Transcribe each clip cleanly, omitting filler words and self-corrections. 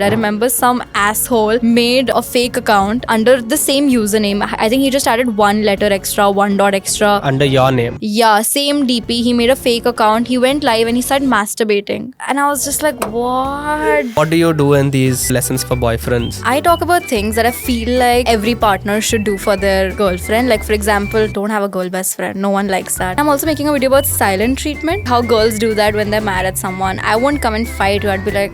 I remember some asshole made a fake account under the same username. I think he just added one letter extra, one dot extra. Under your name. Yeah, same DP. He made a fake account. He went live and he started masturbating. And I was just like, what? What do you do in these lessons for boyfriends? I talk about things that I feel like every partner should do for their girlfriend. Like, for example, don't have a girl best friend. No one likes that. I'm also making a video about silent treatment. How girls do that when they're mad at someone. I won't come and fight you. I'd be like...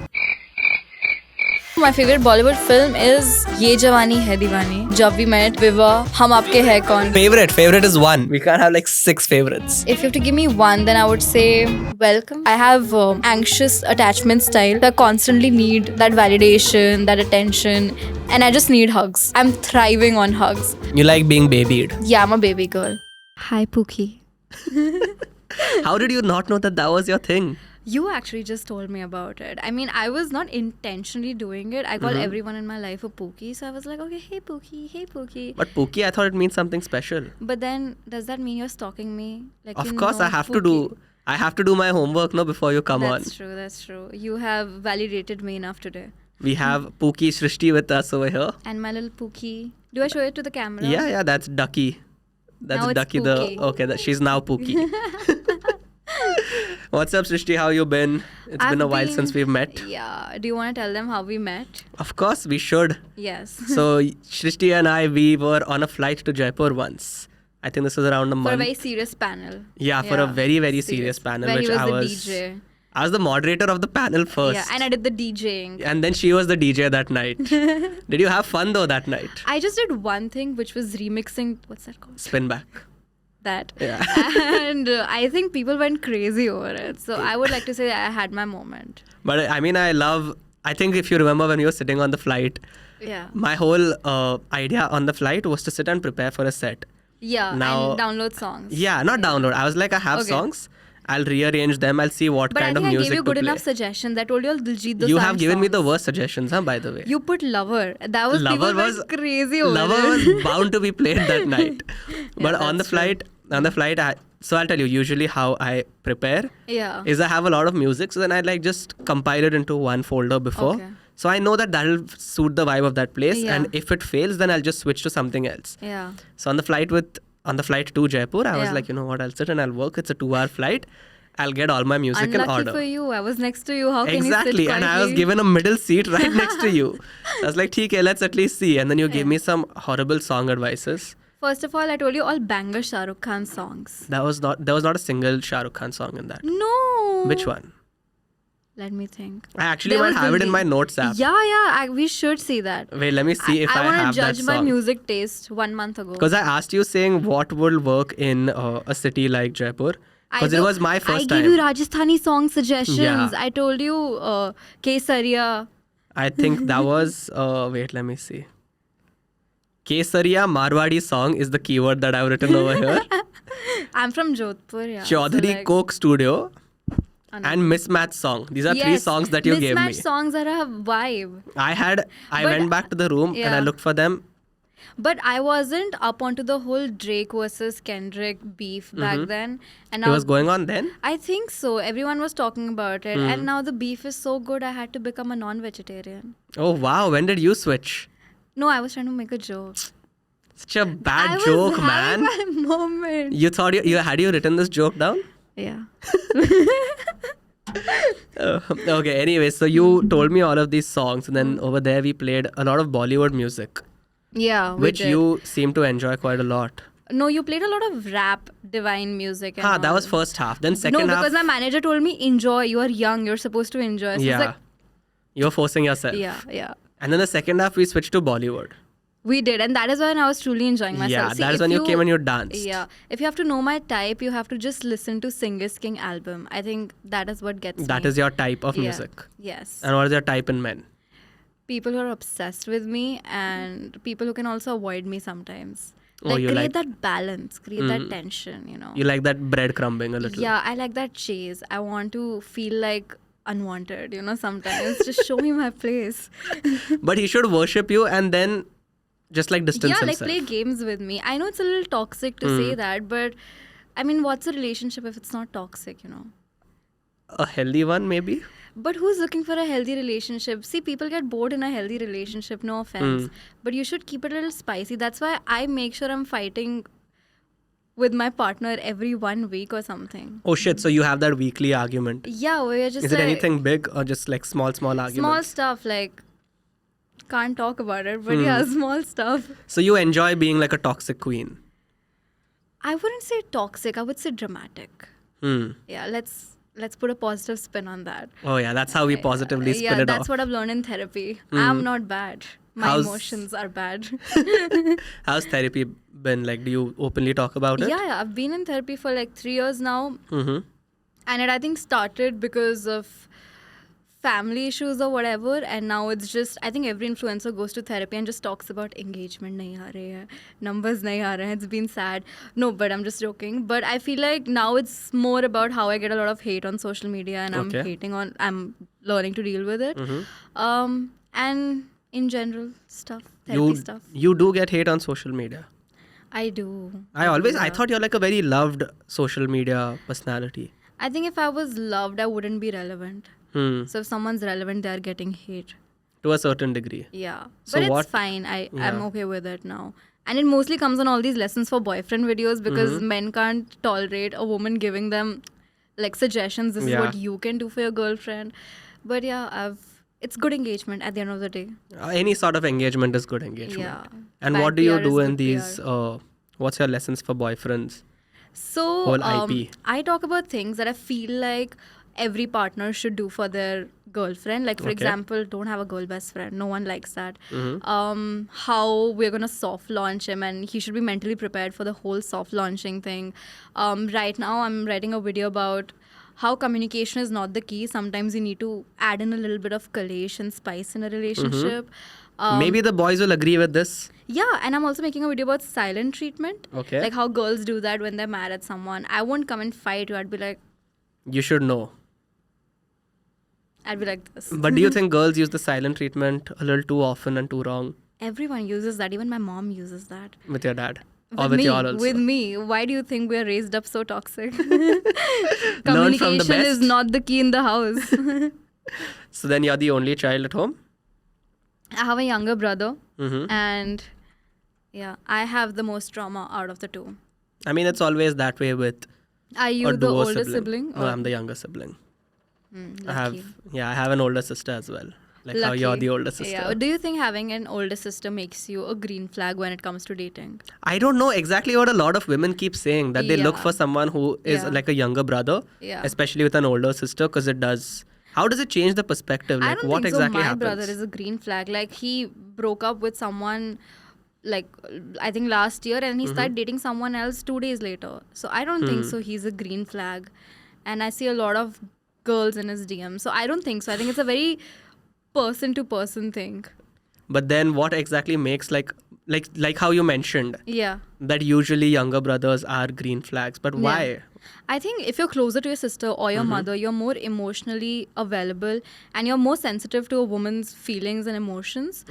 My favorite Bollywood film is Ye Jawani Hai Diwani, Jab We Met, Viva, Hum Aapke Hai Kaun. Favorite is one. We can't have like 6 favorites. If you have to give me one, then I would say Welcome. I have anxious attachment style. I constantly need that validation, that attention, and I just need hugs. I'm thriving on hugs. You like being babied. Yeah, I'm a baby girl. Hi, Pookie. How did you not know that was your thing? You actually just told me about it. I mean, I was not intentionally doing it. I call everyone in my life a Pookie. So I was like, okay, hey Pookie, hey Pookie. But Pookie, I thought it means something special. But then, does that mean you're stalking me? Like, Of you course, know I have Pookie. to do my homework no before you come on. That's true. You have validated me enough today. We have Pookie Shrishti with us over here. And my little Pookie. Do I show it to the camera? Yeah, that's Ducky. That's Now it's Ducky. Pookie. She's now Pookie. What's up, Shrishti? How you been? It's been a while since we've met. Yeah. Do you want to tell them how we met? Of course, we should. Yes. So, Shrishti and we were on a flight to Jaipur once. I think this was around a month. For a very serious panel. Yeah, for a very, very serious panel. Where which he was the DJ. I was the moderator of the panel first. Yeah, and I did the DJing. And then she was the DJ that night. Did you have fun though that night? I just did one thing, which was remixing. What's that called? Spin back. That. Yeah. And I think people went crazy over it. So I would like to say I had my moment. But I mean, I think if you remember when you were sitting on the flight, Yeah. my whole idea on the flight was to sit and prepare for a set. Yeah, Now- and download songs. Yeah, not download. I was like, I have Okay. songs. I'll rearrange them. I'll see what But I kind of think I music gave you to good play. enough suggestions. I told you all Diljit Dosanjh You have given me the songs. worst suggestions, by the way. You put Lover. That was Lover people was went crazy over Lover it. was bound to be played that night. But on the that's true. flight, so I'll tell you usually how I prepare Yeah. is I have a lot of music, so then I like just compile it into one folder before. Okay. So I know that'll suit the vibe of that place, Yeah. and if it fails, then I'll just switch to something else. Yeah. So on the flight to Jaipur, I was Yeah. like, you know what, I'll sit and I'll work. It's a 2-hour flight. I'll get all my music in Unlucky order. for you. I was next to you. How can Exactly, you sit and I was quietly? given a middle seat right next to you. I was like, "Okay, let's at least see." And then you gave me some horrible song advices. First of all, I told you all banger Shah Rukh Khan songs. There was not a single Shah Rukh Khan song in that. No. Which one? Let me think. I actually There might was have it in Diljit. my notes app. Yeah. We should see that. Wait, let me see if I want have to that judge my song. music taste 1 month ago. Because I asked you saying what will work in a city like Jaipur. Because it was my first I time. gave you Rajasthani song suggestions. Yeah. I told you Kesaria. I think that was wait, let me see. Kesariya Marwadi song is the keyword that I've written over here. I'm from Jodhpur. Yeah. Chaudhary so like, Coke Studio and Mismatch song. These are 3 Yes, songs that you gave me. Mismatched songs are a vibe. I But- went back to the room and I Yeah. looked for them. But I wasn't up onto the whole Drake versus Kendrick beef back then. And It now was going on then. I think so. Everyone was talking about it. Hmm. And now the beef is so good, I had to become a non-vegetarian. Oh wow, when did you switch? No, I was trying to make a joke. Such a bad I joke, was having man. my moment. You thought you had you written this joke down? Yeah. Okay, anyway, so you told me all of these songs, and then over there we played a lot of Bollywood music, Yeah. we which did. you seem to enjoy quite a lot. No, you played a lot of rap, divine music. And That all. was first half. Then No, second half, because my manager told me, enjoy. You are young. You're supposed to enjoy. So yeah, it's like, you were forcing yourself. yeah. And then the second half we switched to Bollywood. We did. And that is when I was truly enjoying myself. Yeah, See, that is if when you came and you danced. Yeah. If you have to know my type, you have to just listen to Singer's King album. I think that is what gets That me. is your type of Yeah. music. Yes. And what is your type in men? People who are obsessed with me and people who can also avoid me sometimes. Oh, Like you create like- that balance, create that tension, you know. You like that breadcrumbing a little. Yeah, I like that chase. I want to feel like unwanted, you know, sometimes. Just show me my place. But he should worship you and then just like distance Yeah, like himself. play games with me. I know it's a little toxic to say that, but I mean, what's a relationship if it's not toxic, you know? A healthy one, maybe? But who's looking for a healthy relationship? See, people get bored in a healthy relationship, no offense. But you should keep it a little spicy. That's why I make sure I'm fighting with my partner every 1 week or something. Oh shit, so you have that weekly argument. Yeah, we're just Is it like, anything big or just like small arguments? small stuff, like, can't talk about it, but yeah, small stuff. So you enjoy being like a toxic queen. I wouldn't say toxic, I would say dramatic. Yeah, let's put a positive spin on that. Oh yeah, that's how we positively spin Yeah, it that's off. what I've learned in therapy. I'm not bad. My How's- emotions are bad. How's therapy been? Like, do you openly talk about it? Yeah, I've been in therapy for like 3 years now. Mm-hmm. And it, I think, started because of family issues or whatever. And now it's just, I think every influencer goes to therapy and just talks about engagement nahi aa rahe hai, numbers nahi aa rahe hain. It's been sad. No, but I'm just joking. But I feel like now it's more about how I get a lot of hate on social media, and I'm learning to deal with it. And in general therapy stuff. You do get hate on social media. I do. I thought you're like a very loved social media personality. I think if I was loved, I wouldn't be relevant. So if someone's relevant, they're getting hate. To a certain degree. Yeah. So But it's what- fine. I'm okay with it now. And it mostly comes on all these lessons for boyfriend videos because men can't tolerate a woman giving them like suggestions. This is Yeah. what you can do for your girlfriend. But yeah, it's good engagement at the end of the day. Any sort of engagement is good engagement. Yeah. And Bad what do you PR do is in good these? PR. What's your lessons for boyfriends? So Whole IP. I talk about things that I feel like every partner should do for their girlfriend. Like, for Okay. example, don't have a girl best friend. No one likes that. How we're going to soft launch him, and he should be mentally prepared for the whole soft launching thing. Right now, I'm writing a video about how communication is not the key. Sometimes you need to add in a little bit of collage and spice in a relationship. Maybe the boys will agree with this. Yeah, and I'm also making a video about silent treatment. Okay. Like how girls do that when they're mad at someone. I won't come and fight you. I'd be like You should know. this. But do you think girls use the silent treatment a little too often and too wrong Everyone uses that. Even my mom uses that. with your dad? Or with me, y'all also? with me. Why do you think we're raised up so toxic? Learn from the Communication is best. not the key in the house. So then you're the only child at home? I have a younger brother, Mm-hmm. and yeah, I have the most trauma out of the two. I mean, it's always that way with Are a you the duo older sibling? No, I'm the younger sibling. Lucky. I have an older sister as well. Like how you're Lucky. the older sister. Yeah. Do you think having an older sister makes you a green flag when it comes to dating? I don't know exactly what a lot of women keep saying, that they look Yeah. for someone who is Yeah. like a younger brother, Yeah. especially with an older sister, because it does. How does it change the perspective? Like, I don't what think exactly so. My happens? brother is a green flag. Like, he broke up with someone, like, I think last year, and he started dating someone else 2 days later. So I don't think so. He's a green flag. And I see a lot of girls in his DM. So I don't think so. I think it's a very person to person thing. But then what exactly makes like how you mentioned Yeah. that usually younger brothers are green flags, but why? I think if you're closer to your sister or your mother, you're more emotionally available and you're more sensitive to a woman's feelings and emotions,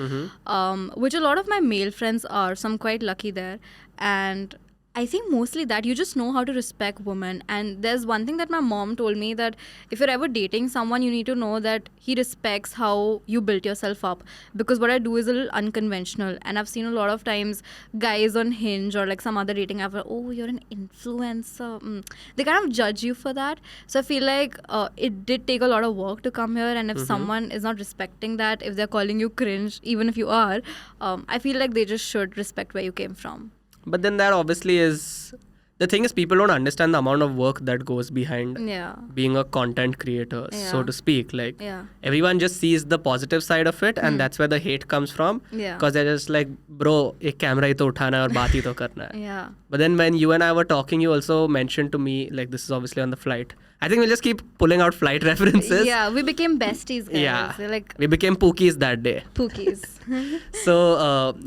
which a lot of my male friends are. So I'm quite lucky there. And I think mostly that you just know how to respect women. And there's one thing that my mom told me, that if you're ever dating someone, you need to know that he respects how you built yourself up. Because what I do is a little unconventional. And I've seen a lot of times guys on Hinge or like some other dating app, oh, you're an influencer. They kind of judge you for that. So I feel like it did take a lot of work to come here. And if someone is not respecting that, if they're calling you cringe, even if you are, I feel like they just should respect where you came from. But then that obviously is the thing, is people don't understand the amount of work that goes behind Yeah. being a content creator, so Yeah. to speak. Like Yeah. everyone just sees the positive side of it, and that's where the hate comes from. Yeah. Because they're just like, bro, ek camera hi to uthana hai aur baat hi to karna hai. Yeah. But then when you and I were talking, you also mentioned to me, like, this is obviously on the flight. I think we'll just keep pulling out flight references. Yeah, we became besties, guys. Yeah. We're like We became pookies that day. pookies. So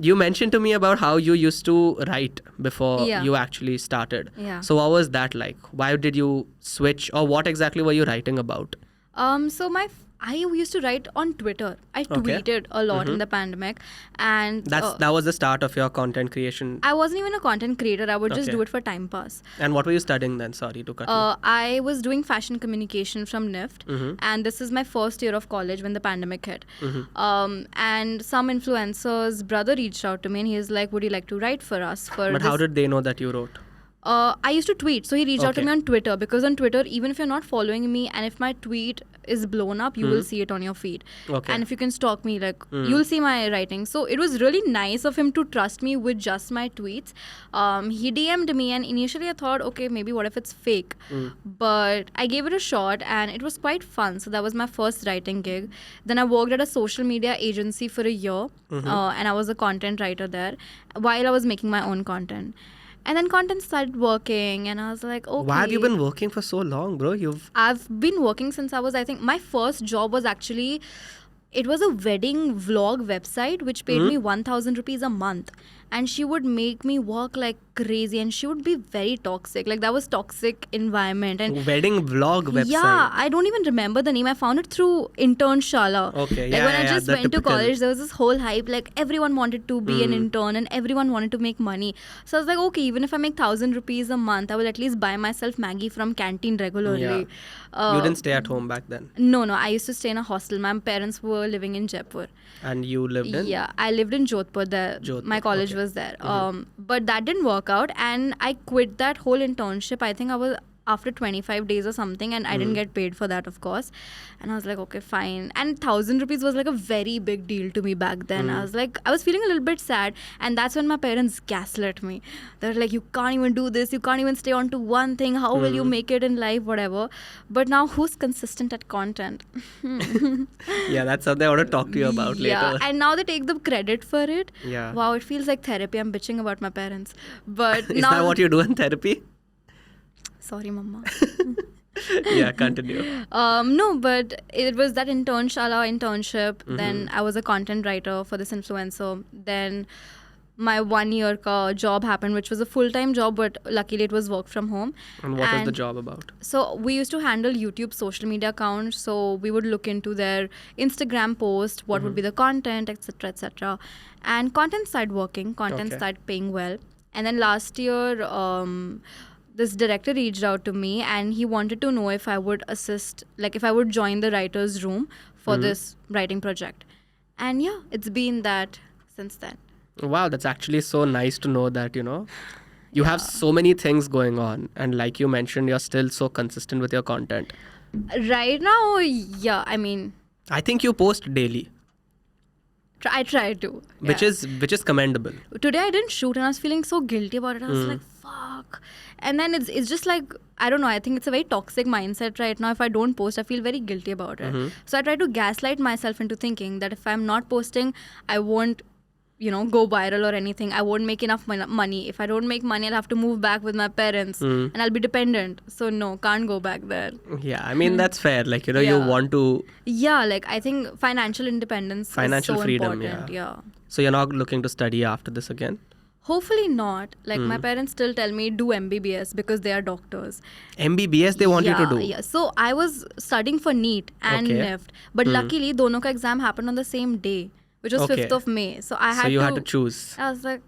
you mentioned to me about how you used to write before Yeah. you actually started. Yeah. So what was that like? Why did you switch, or what exactly were you writing about? So I used to write on Twitter. I tweeted a lot in the pandemic, and That was the start of your content creation. I wasn't even a content creator. I would just do it for time pass. And what were you studying then? Sorry to cut you. I was doing fashion communication from NIFT, and this is my first year of college when the pandemic hit. And some influencer's brother reached out to me, and he was like, "Would you like to write for us?" But how did they know that you wrote? I used to tweet. So he reached out to me on Twitter, because on Twitter, even if you're not following me and if my tweet is blown up, you will see it on your feed. Okay. And if you can stalk me, like you'll see my writing. So it was really nice of him to trust me with just my tweets. He DM'd me, and initially I thought, okay, maybe what if it's fake? But I gave it a shot, and it was quite fun. So that was my first writing gig. Then I worked at a social media agency for a year, and I was a content writer there while I was making my own content. And then content started working, and I was like, okay. Why have you been working for so long, bro? I've been working since I think my first job was actually, it was a wedding vlog website which paid me 1,000 rupees a month. And she would make me work like crazy, and she would be very toxic. Like, that was toxic environment. And wedding vlog website. Yeah, I don't even remember the name. I found it through Internshala. Okay, like when I just went to college, there was this whole hype. Like, everyone wanted to be an intern, and everyone wanted to make money. So I was like, okay, even if I make 1,000 rupees a month, I will at least buy myself Maggie from canteen regularly. Yeah. You didn't stay at home back then? No, I used to stay in a hostel. My parents were living in Jaipur. And you lived in? Yeah, I lived in Jodhpur. There, my college was there. But that didn't work out, and I quit that whole internship. I think I was after 25 days or something, and I didn't get paid for that, of course. And I was like, okay, fine. And 1,000 rupees was like a very big deal to me back then. I was like, I was feeling a little bit sad, and that's when my parents gaslit me. They're like, you can't even do this, you can't even stay on to one thing, how will you make it in life, whatever. But now, who's consistent at content? Yeah, that's something I want to talk to you about later. Yeah, and now they take the credit for it. Yeah. Wow, it feels like therapy. I'm bitching about my parents. But Is now, that what you do in therapy? Sorry, mama. Yeah, continue. No, but it was that internship. Then I was a content writer for this influencer. Then my 1 year job happened, which was a full-time job, but luckily it was work from home. And what was the job about? So we used to handle YouTube social media accounts. So we would look into their Instagram post, what would be the content, etc., etc. And content started working. Content started paying well. And then last year, this director reached out to me, and he wanted to know if I would assist, like if I would join the writer's room for this writing project. And yeah, it's been that since then. Wow, that's actually so nice to know that, you have so many things going on. And like you mentioned, you're still so consistent with your content. Right now, yeah, I mean, I think you post daily. I try to. Which is commendable. Today I didn't shoot, and I was feeling so guilty about it. I was like, fuck. And then it's just like, I don't know, I think it's a very toxic mindset right now. If I don't post, I feel very guilty about it. So I try to gaslight myself into thinking that if I'm not posting, I won't, go viral or anything. I won't make enough money. If I don't make money, I'll have to move back with my parents and I'll be dependent. So no, can't go back there. Yeah, I mean, that's fair. Like, you want to... Yeah, like I think financial independence is so freedom, important. Yeah. So you're not looking to study after this again? Hopefully not. Like my parents still tell me do MBBS because they are doctors. MBBS they want you to do? Yeah. So I was studying for NEET and NIFT. But luckily, dono ka exam happened on the same day, which was 5th of May. So I had to choose. I was like,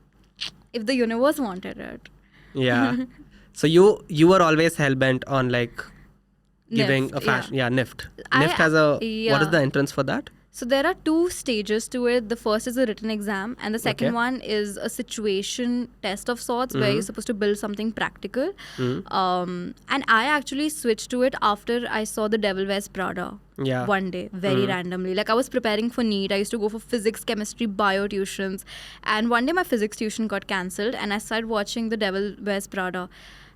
if the universe wanted it. Yeah. So you were always hell-bent on like giving a fashion... Yeah, NIFT. NIFT has a... What is the entrance for that? So there are 2 stages to it. The first is a written exam, and the second one is a situation test of sorts where you're supposed to build something practical. And I actually switched to it after I saw The Devil Wears Prada. Yeah. One day, very randomly. Like I was preparing for NEET. I used to go for physics, chemistry, bio tuitions. And one day my physics tuition got cancelled, and I started watching The Devil Wears Prada.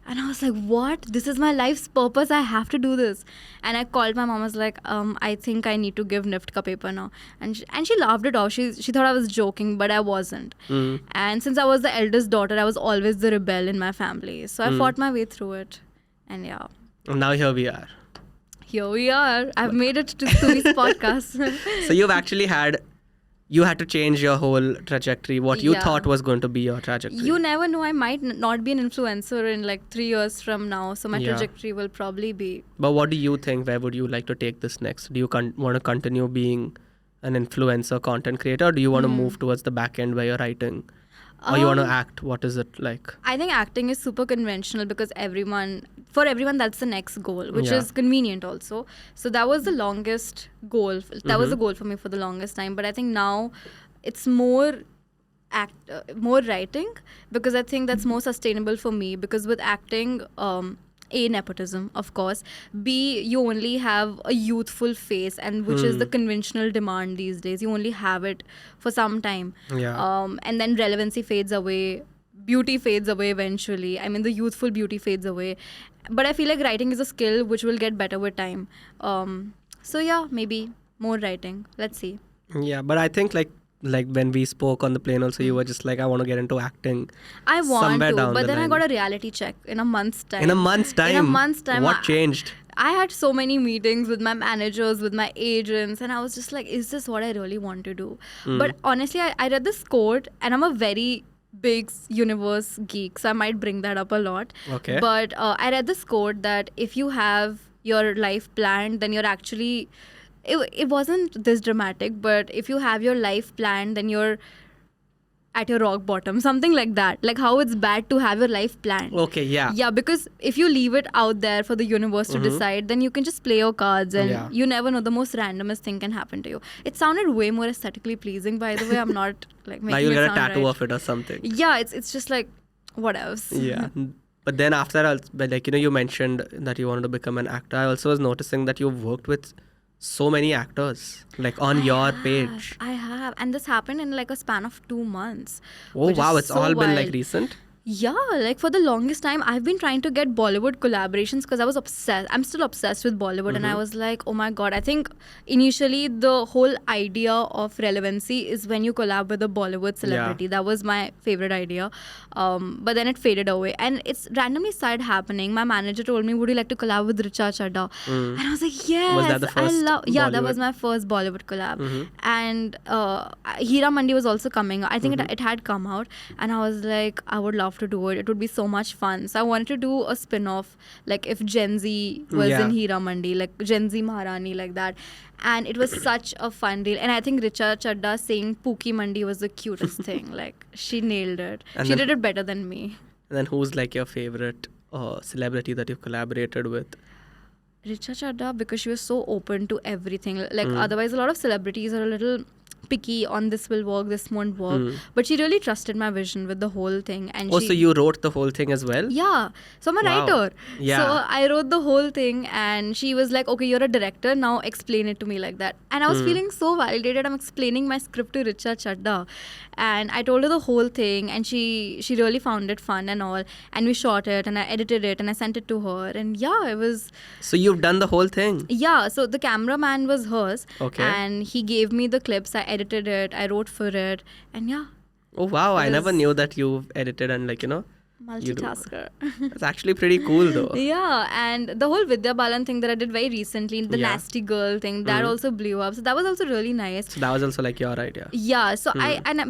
And I was like, what? This is my life's purpose. I have to do this. And I called my mom. I was like, I think I need to give NIFT ka paper now. And she laughed it off. She thought I was joking, but I wasn't. And since I was the eldest daughter, I was always the rebel in my family. So I fought my way through it. And yeah. And now here we are. Here we are. I've made it to this podcast. So you've actually had you had to change your whole trajectory, what you thought was going to be your trajectory. You never know. I might not be an influencer in like 3 years from now. So my trajectory will probably be. But what do you think? Where would you like to take this next? Do you want to continue being an influencer, content creator? Or do you want to move towards the back end where you're writing? Or you want to act? What is it like? I think acting is super conventional because for everyone, that's the next goal, which is convenient also. So that was the longest goal. That was the goal for me for the longest time. But I think now it's more writing, because I think that's more sustainable for me. Because with acting, A, nepotism, of course. B, you only have a youthful face, and which is the conventional demand these days. You only have it for some time. And then relevancy fades away. Beauty fades away eventually. I mean, the youthful beauty fades away. But I feel like writing is a skill which will get better with time. So yeah, maybe more writing. Let's see. Yeah, but I think like when we spoke on the plane also, you were just like, I want to get into acting. I want to, but then I got a reality check in a month's time. In a month's time? What changed? I had so many meetings with my managers, with my agents, and I was just like, is this what I really want to do? But honestly, I read this quote, and I'm a very big universe geek, so I might bring that up a lot. Okay. But I read this quote that if you have your life planned, then you're actually... It wasn't this dramatic, but if you have your life planned, then you're at your rock bottom, something like that. Like how it's bad to have your life planned. Okay, yeah. Yeah, because if you leave it out there for the universe to decide, then you can just play your cards, and you never know, the most randomest thing can happen to you. It sounded way more aesthetically pleasing, by the way. I'm not like making now you'll it get a sound tattoo right. of it or something. Yeah, it's just like, what else? Yeah. But then after that, like, you mentioned that you wanted to become an actor. I also was noticing that you've worked with so many actors, like on your page. I have. And this happened in like a span of 2 months. Oh, wow. It's all been like recent? Yeah, like for the longest time, I've been trying to get Bollywood collaborations because I was obsessed. I'm still obsessed with Bollywood, and I was like, oh my God. I think initially the whole idea of relevancy is when you collab with a Bollywood celebrity. That was my favorite idea. But then it faded away. And it's randomly started happening. My manager told me, would you like to collab with Richa Chadha? And I was like, yes. Was that the first Yeah, that was my first Bollywood collab. And Hira Mandi was also coming. I think it had come out. And I was like, I would love to do it. It would be so much fun. So I wanted to do a spin-off, like if Gen Z was in Hira Mandi, like Gen Z Maharani, like that. And it was such a fun deal. And I think Richa Chadha saying Pookie Mandi was the cutest thing. Like, she nailed it. And she did it better than me. And then who's like your favorite celebrity that you've collaborated with? Richa Chadha, because she was so open to everything. Like, otherwise a lot of celebrities are a little picky on this will work, this won't work. But she really trusted my vision with the whole thing. And so you wrote the whole thing as well? Yeah. So I'm a writer. Yeah. So I wrote the whole thing, and she was like, okay, you're a director, now explain it to me like that. And I was feeling so validated. I'm explaining my script to Richa Chadha. And I told her the whole thing, and she really found it fun and all. And we shot it, and I edited it, and I sent it to her. And yeah, it was... So you've done the whole thing? Yeah. So the cameraman was hers. Okay. And he gave me the clips. I edited it. I wrote for it. And yeah. Oh, wow. I never knew that you've edited and Multitasker. It's actually pretty cool though. Yeah, and the whole Vidya Balan thing that I did very recently, the nasty girl thing, that also blew up. So that was also really nice. So that was also like your idea. Yeah, so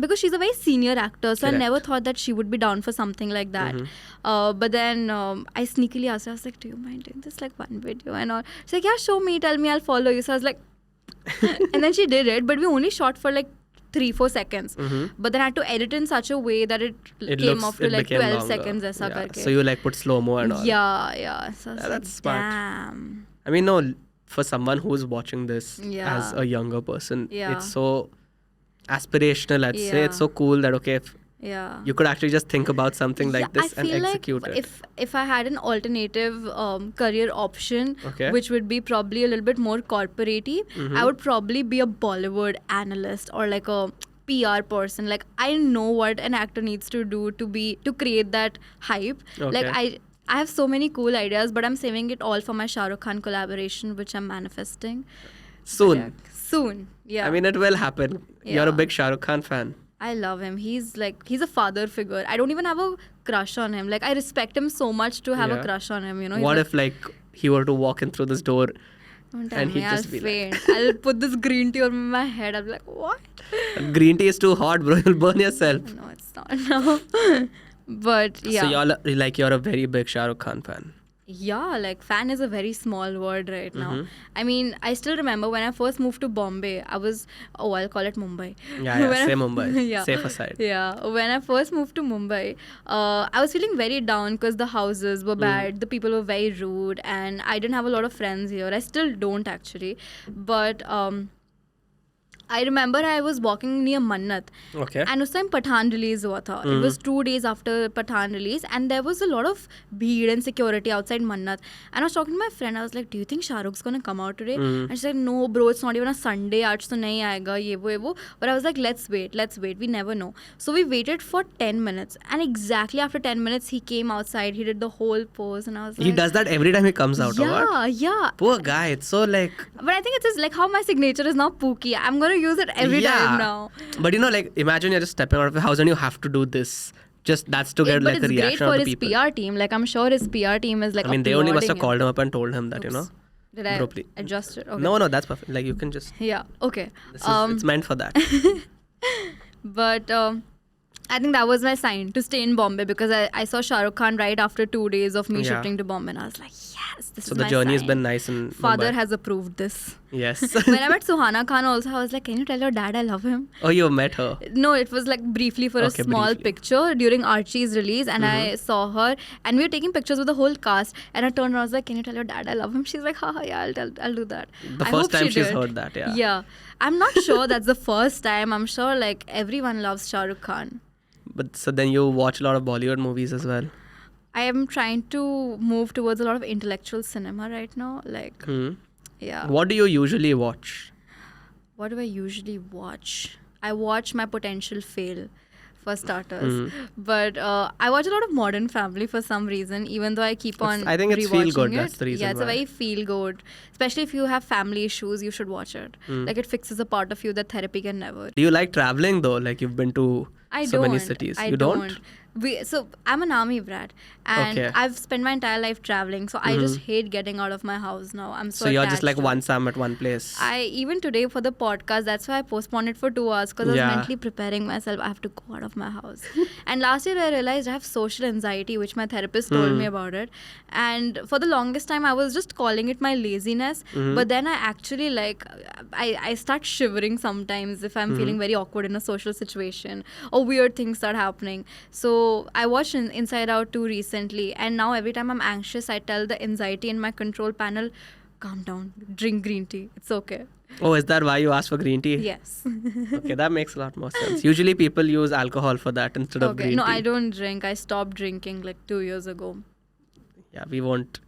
because she's a very senior actor, so I never thought that she would be down for something like that. But then I sneakily asked her, I was like, do you mind doing this like one video and all? She's like, yeah, show me, tell me, I'll follow you. So I was like, and then she did it, but we only shot for like 3-4 seconds. But then I had to edit in such a way that it came off to like 12 longer. seconds. Aisa karke. So you like put slow-mo and all. Yeah. So that's like, smart. Damn. I mean, no, for someone who's watching this as a younger person, it's so aspirational, I'd say. It's so cool that, okay, if you could actually just think about something like this and execute like it. If I had an alternative career option, which would be probably a little bit more corporate-y, I would probably be a Bollywood analyst or like a PR person. Like, I know what an actor needs to do to create that hype. Like, I have so many cool ideas, but I'm saving it all for my Shah Rukh Khan collaboration, which I'm manifesting. Soon. Yeah. I mean, it will happen. You're a big Shah Rukh Khan fan. I love him. He's a father figure. I don't even have a crush on him. Like, I respect him so much to have a crush on him, What if like he were to walk in through this door Don't tell me, I'll faint. I'll put this green tea on my head. I'll be like, what? Green tea is too hot, bro. You'll burn yourself. No, it's not. No. But yeah. So you're a very big Shah Rukh Khan fan. Yeah, like fan is a very small word right now. I mean, I still remember when I first moved to Bombay, I'll call it Mumbai. Yeah, say Mumbai. Yeah. Safer side. Yeah, when I first moved to Mumbai, I was feeling very down because the houses were bad, the people were very rude, and I didn't have a lot of friends here. I still don't actually. But I remember I was walking near Mannat. Okay. And उस time Pathaan release हुआ था. It was 2 days after Pathaan release, and there was a lot of bheed and security outside Mannat. And I was talking to my friend. I was like, "Do you think Shah Rukh's gonna come out today?" And she said, "No, bro. It's not even a Sunday. आज तो नहीं आएगा ये वो." But I was like, "Let's wait. We never know." So we waited for 10 minutes, and exactly after 10 minutes, he came outside. He did the whole pose, and I was like, he does that every time he comes out. Yeah, or what? yeah. Poor guy. It's so like. But I think it's just like how my signature is now Pookie. I'm gonna use it every time now. But like imagine you're just stepping out of the house and you have to do this. Just that's to get like a reaction out of people. But it's great for his PR team. Like I'm sure his PR team is like. I mean, they only must have called him up and told him that. Did I adjust it? Okay. No, that's perfect. Like you can just. Yeah. Okay. It's meant for that. But I think that was my sign to stay in Bombay because I saw Shah Rukh Khan right after 2 days of me shifting to Bombay, and I was like, yes, this is my So the journey has sign. been nice and Father has approved this. Yes. When I met Suhana Khan also, I was like, can you tell your dad I love him? Oh, you met her? No, it was like briefly for a small picture during Archie's release, and I saw her, and we were taking pictures with the whole cast, and I turned around, I was like, can you tell your dad I love him? She's like, yeah, I'll do that. The first time she's heard that, yeah. Yeah. I'm not sure that's the first time. I'm sure like everyone loves Shah Rukh Khan. But so then you watch a lot of Bollywood movies as well? I am trying to move towards a lot of intellectual cinema right now. Like, yeah. What do you usually watch? What do I usually watch? I watch My Potential Fail, for starters. But I watch a lot of Modern Family for some reason, even though I keep on I think it's feel good, that's the reason. Yeah, it's a very feel good. Especially if you have family issues, you should watch it. Like it fixes a part of you that therapy can never. Do you like traveling though? Like you've been to many cities. I you don't? So I'm an army brat, and I've spent my entire life traveling, so I just hate getting out of my house now. I'm so you're just like once I'm at one place. Even today for the podcast, that's why I postponed it for 2 hours, because I was mentally preparing myself. I have to go out of my house. And last year I realized I have social anxiety, which my therapist told me about it. And for the longest time I was just calling it my laziness, but then I actually I start shivering sometimes if I'm feeling very awkward in a social situation, or weird things start happening. So I watched Inside Out 2 recently, and now every time I'm anxious, I tell the anxiety in my control panel, calm down, drink green tea, it's okay. Oh, is that why you asked for green tea? Yes. Okay, that makes a lot more sense. Usually people use alcohol for that instead of green tea. No, I don't drink. I stopped drinking like 2 years ago. Yeah, we won't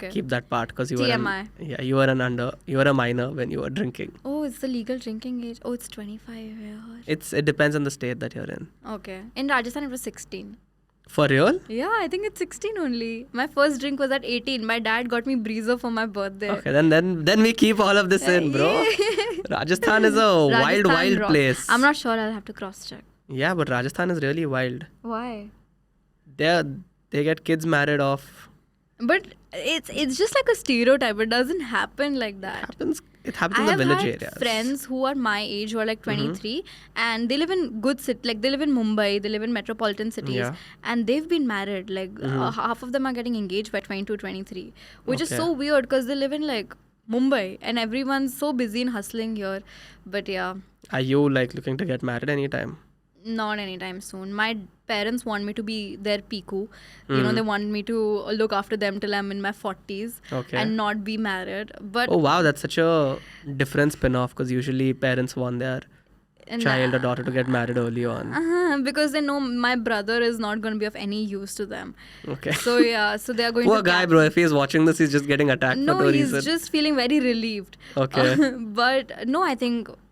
keep that part because you TMI. You were a minor when you were drinking. Oh, it's the legal drinking age. Oh, it's 25 years. It depends on the state that you're in. Okay. In Rajasthan, it was 16. For real? Yeah, I think it's 16 only. My first drink was at 18. My dad got me breezer for my birthday. Okay, then we keep all of this in, bro. Rajasthan is a wild place. I'm not sure. I'll have to cross check. Yeah, but Rajasthan is really wild. Why? They get kids married off. But it's just like a stereotype. It doesn't happen like that. It happens in the village areas. I have friends who are my age, who are like 23, and they live in good city, like they live in Mumbai, they live in metropolitan cities, and they've been married. Like half of them are getting engaged by 22, 23, which is so weird because they live in like Mumbai, and everyone's so busy and hustling here. But yeah. Are you like looking to get married anytime? Not anytime soon. My parents want me to be their piku. You know, they want me to look after them till I'm in my 40s and not be married. But oh wow, that's such a different spin-off, because usually parents want their child or daughter to get married early on. Because they know my brother is not going to be of any use to them. Okay. So yeah, so they are going Poor guy, bro. If he's watching this, he's just getting attacked for no reason. No, he's just feeling very relieved. Okay. But no,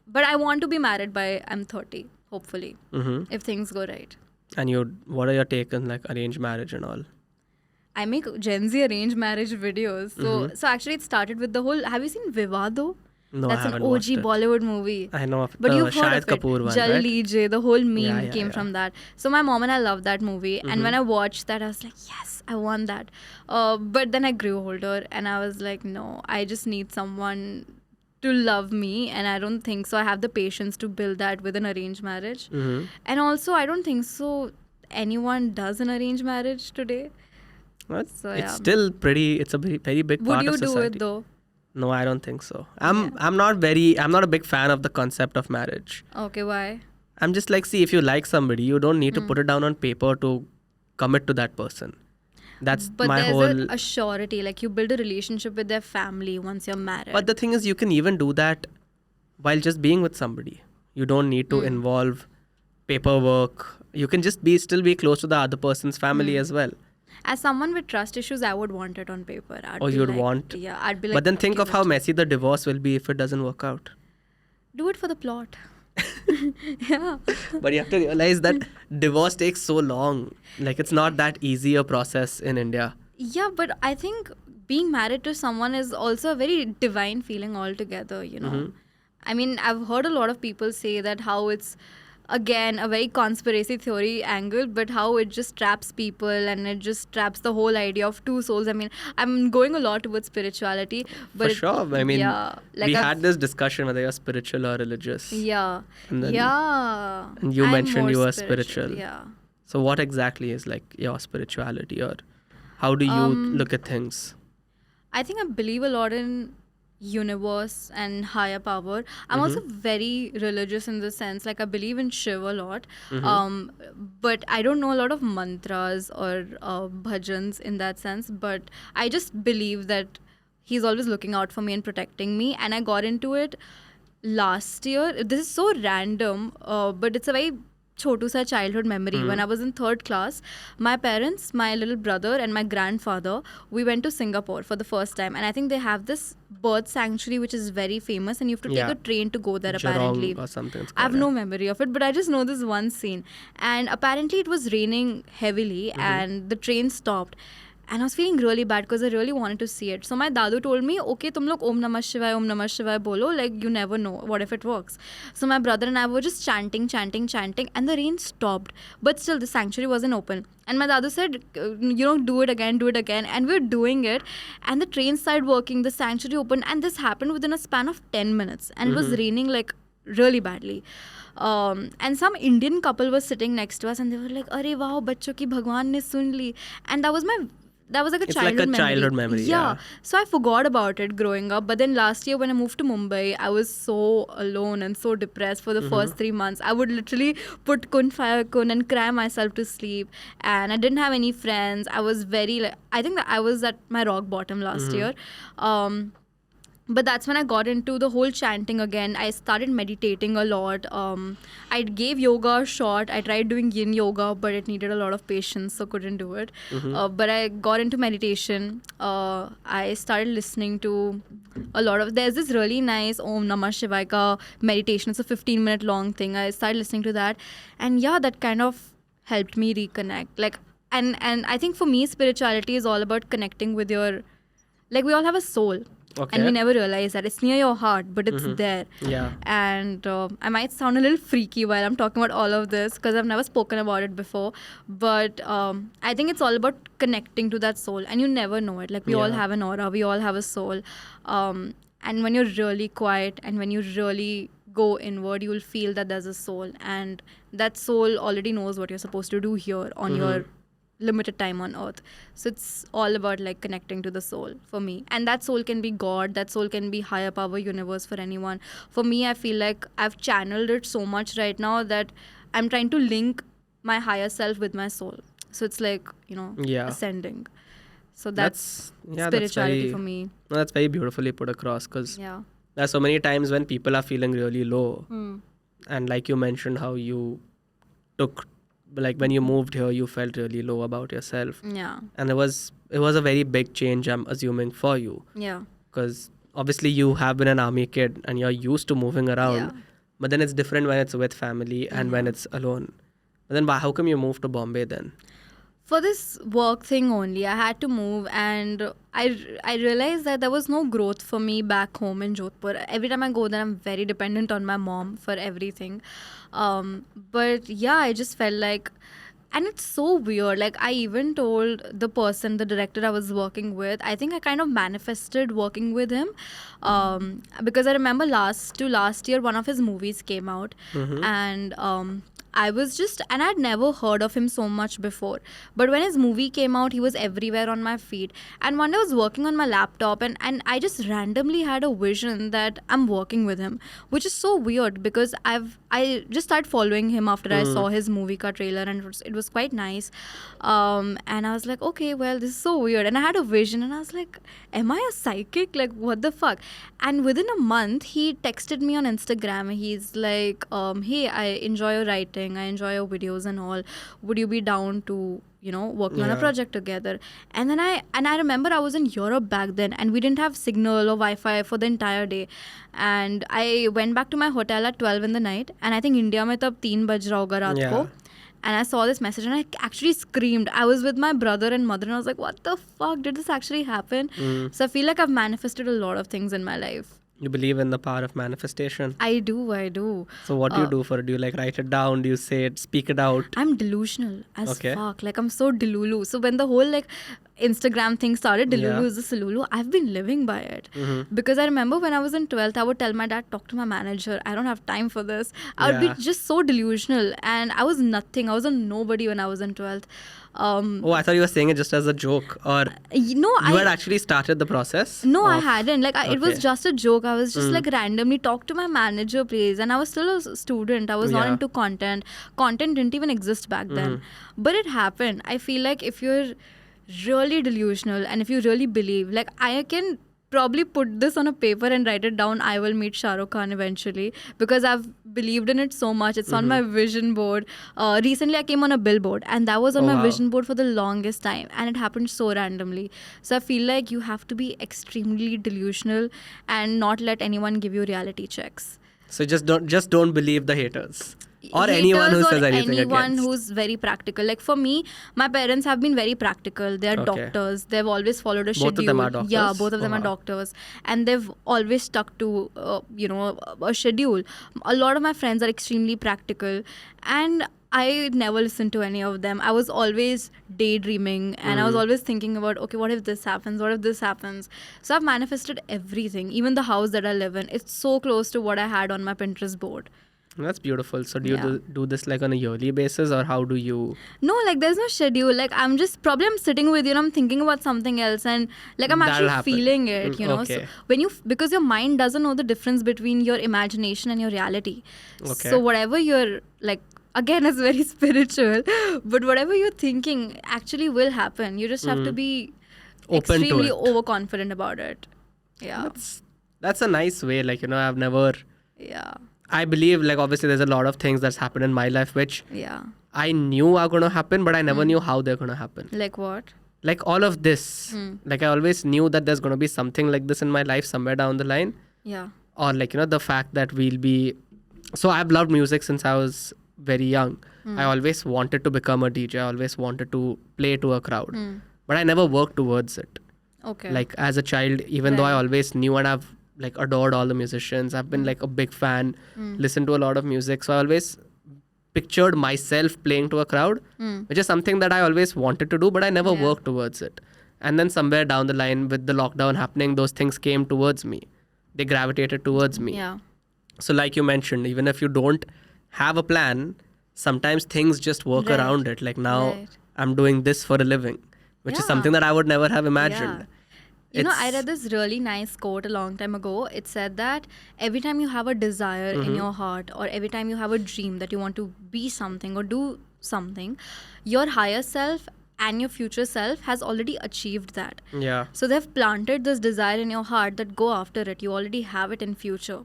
but I want to be married by I'm 30. Hopefully, if things go right. And what are your take on like arranged marriage and all? I make Gen Z arranged marriage videos. So actually it started with the whole, have you seen Vivado? No, That's I an haven't OG watched it. Bollywood movie. I know of But the you've heard Shahid of it. Kapoor one, Jal right? Leejye, the whole meme Yeah, came yeah. from that. So my mom and I loved that movie. And when I watched that, I was like, yes, I want that. But then I grew older and I was like, no, I just need someone to love me. And I don't think so. I have the patience to build that with an arranged marriage. And also, I don't think so anyone does an arranged marriage today. What? So, It's still pretty. It's a very big part of Would you society. do it though? No, I don't think so. I'm not a big fan of the concept of marriage. Okay, why? I'm just like, see, if you like somebody, you don't need to put it down on paper to commit to that person. That's But my there's whole. a surety, like you build a relationship with their family once you're married. But the thing is, you can even do that while just being with somebody. You don't need to involve paperwork. You can just still be close to the other person's family as well. As someone with trust issues, I would want it on paper. Want? Yeah, I'd be like. But then think give of how it. messy the divorce will be if it doesn't work out. Do it for the plot. Yeah. But you have to realize that divorce takes so long. Like, it's not that easy a process in India. Yeah, but I think being married to someone is also a very divine feeling altogether, you know. I mean, I've heard a lot of people say that how it's, again, a very conspiracy theory angle, but how it just traps people and it just traps the whole idea of two souls. I mean, I'm going a lot towards spirituality. But For sure. I mean, yeah, like we had this discussion whether you're spiritual or religious. Yeah. And then- Yeah. And you I'm mentioned more you were spiritual. Yeah. So what exactly is like your spirituality, or how do you look at things? I think I believe a lot in universe and higher power. I'm also very religious in the sense, like I believe in Shiva a lot, but I don't know a lot of mantras or bhajans in that sense, but I just believe that he's always looking out for me and protecting me, and I got into it last year. This is so random, but it's a very chotu sa childhood memory. When I was in 3rd class, my parents, my little brother and my grandfather, we went to Singapore for the first time, and I think they have this bird sanctuary which is very famous, and you have to take a train to go there. Jurong apparently or something it's I have called, no memory of it, but I just know this one scene, and apparently it was raining heavily and the train stopped. And I was feeling really bad because I really wanted to see it. So my dadu told me, okay, tum log Om Namah Shivaya bolo, like you never know, what if it works? So my brother and I were just chanting, and the rain stopped. But still the sanctuary wasn't open. And my dadu said, do it again. And we were doing it. And the train started working, the sanctuary opened, and this happened within a span of 10 minutes. And it was raining like really badly. And some Indian couple was sitting next to us and they were like, "Arey wow, bachcho ki Bhagwan ne sun li." And that was like a It's childhood like a childhood memory, yeah. So I forgot about it growing up. But then last year when I moved to Mumbai, I was so alone and so depressed for the first 3 months. I would literally put Kun Fire Kun and cry myself to sleep. And I didn't have any friends. I was I think that I was at my rock bottom last year. But that's when I got into the whole chanting again. I started meditating a lot. I gave yoga a shot. I tried doing yin yoga, but it needed a lot of patience, so couldn't do it. But I got into meditation. I started listening to a lot of... There's this really nice Om Namah Shivaya ka meditation. It's a 15-minute long thing. I started listening to that. And yeah, that kind of helped me reconnect. And I think for me, spirituality is all about connecting with your... Like, we all have a soul. Okay. And we never realize that. It's near your heart, but it's there. Yeah. And I might sound a little freaky while I'm talking about all of this because I've never spoken about it before. But I think it's all about connecting to that soul. And you never know it. Like, we all have an aura. We all have a soul. And when you're really quiet and when you really go inward, you'll feel that there's a soul. And that soul already knows what you're supposed to do here on your limited time on earth. So it's all about like connecting to the soul for me. And that soul can be God, that soul can be higher power, universe, for anyone. For me, I feel like I've channeled it so much right now that I'm trying to link my higher self with my soul. So it's like, ascending. So that's spirituality for me. No, that's very beautifully put across, because there are so many times when people are feeling really low. And like you mentioned, how you took... Like when you moved here, you felt really low about yourself. Yeah. And it was a very big change, I'm assuming, for you. Yeah. Because obviously you have been an army kid and you're used to moving around. Yeah. But then it's different when it's with family and when it's alone. But then how come you moved to Bombay then? For this work thing only, I had to move, and I realized that there was no growth for me back home in Jodhpur. Every time I go there, I'm very dependent on my mom for everything. But yeah, I just felt like, and it's so weird. Like, I even told the director I was working with, I think I kind of manifested working with him. Because I remember last year, one of his movies came out, and I was just, and I'd never heard of him so much before. But when his movie came out, he was everywhere on my feed. And one day I was working on my laptop, and I just randomly had a vision that I'm working with him, which is so weird because I just started following him after I saw his movie ka trailer, and it was quite nice. And I was like, okay, well, this is so weird. And I had a vision, and I was like, am I a psychic? Like, what the fuck? And within a month, he texted me on Instagram. He's like, hey, I enjoy your writing. I enjoy your videos and all. Would you be down to, working on a project together? And then I remember I was in Europe back then, and we didn't have signal or Wi-Fi for the entire day. And I went back to my hotel at 12 in the night, and I think India mein tab 3 baj raha hoga raat ko. And I saw this message, and I actually screamed. I was with my brother and mother, and I was like, what the fuck? Did this actually happen? So I feel like I've manifested a lot of things in my life. You believe in the power of manifestation? I do. So what do you do for it? Do you like write it down? Do you say it, speak it out? I'm delusional as fuck. Like, I'm so delulu. So when the whole like Instagram thing started, delulu is the Sululu, I've been living by it. Because I remember when I was in 12th, I would tell my dad, talk to my manager. I don't have time for this. I would be just so delusional. And I was nothing. I was a nobody when I was in 12th. I thought you were saying it just as a joke, or you had actually started the process? No, I hadn't. Like, it was just a joke. I was just like randomly talk to my manager, please. And I was still a student. I was not into content. Content didn't even exist back then. But it happened. I feel like if you're really delusional and if you really believe, like, I can probably put this on a paper and write it down, I will meet Shah Rukh Khan eventually, because I've believed in it so much. It's on my vision board. Recently I came on a billboard, and that was on my vision board for the longest time, and it happened so randomly. So I feel like you have to be extremely delusional and not let anyone give you reality checks. So just don't believe the haters. Or anyone who says anything anyone against. who's very practical. Like, for me, my parents have been very practical. They're doctors. They've always followed a schedule. Both of them are doctors? Yeah, both of them are doctors. And they've always stuck to, a schedule. A lot of my friends are extremely practical. And I never listened to any of them. I was always daydreaming, and I was always thinking about, okay, what if this happens? What if this happens? So I've manifested everything. Even the house that I live in, it's so close to what I had on my Pinterest board. That's beautiful. So do you do this like on a yearly basis, or how do you? No, like, there's no schedule. Like, I'm sitting with you and I'm thinking about something else, and like I'm actually feeling it, Okay. So because your mind doesn't know the difference between your imagination and your reality. Okay. So whatever you're like, again, it's very spiritual, but whatever you're thinking actually will happen. You just have to be open extremely to it. overconfident about it. Yeah. That's a nice way. Like, I've never. Yeah. I believe, like, obviously there's a lot of things that's happened in my life which I knew are going to happen, but I never knew how they're going to happen. Like what? Like all of this. Like, I always knew that there's going to be something like this in my life somewhere down the line. Yeah. Or like, the fact that we'll be... So I've loved music since I was very young. I always wanted to become a DJ. I always wanted to play to a crowd. But I never worked towards it. Okay. Like, as a child, even though I always knew and I've like adored all the musicians, I've been like a big fan, listened to a lot of music, so I always pictured myself playing to a crowd, which is something that I always wanted to do, but I never worked towards it. And then somewhere down the line, with the lockdown happening, those things came towards me. They gravitated towards me. Yeah. So like you mentioned, even if you don't have a plan, sometimes things just work around it. Like now I'm doing this for a living, which is something that I would never have imagined. I read this really nice quote a long time ago. It said that every time you have a desire in your heart, or every time you have a dream that you want to be something or do something, your higher self and your future self has already achieved that. Yeah. So they've planted this desire in your heart that go after it. You already have it in future.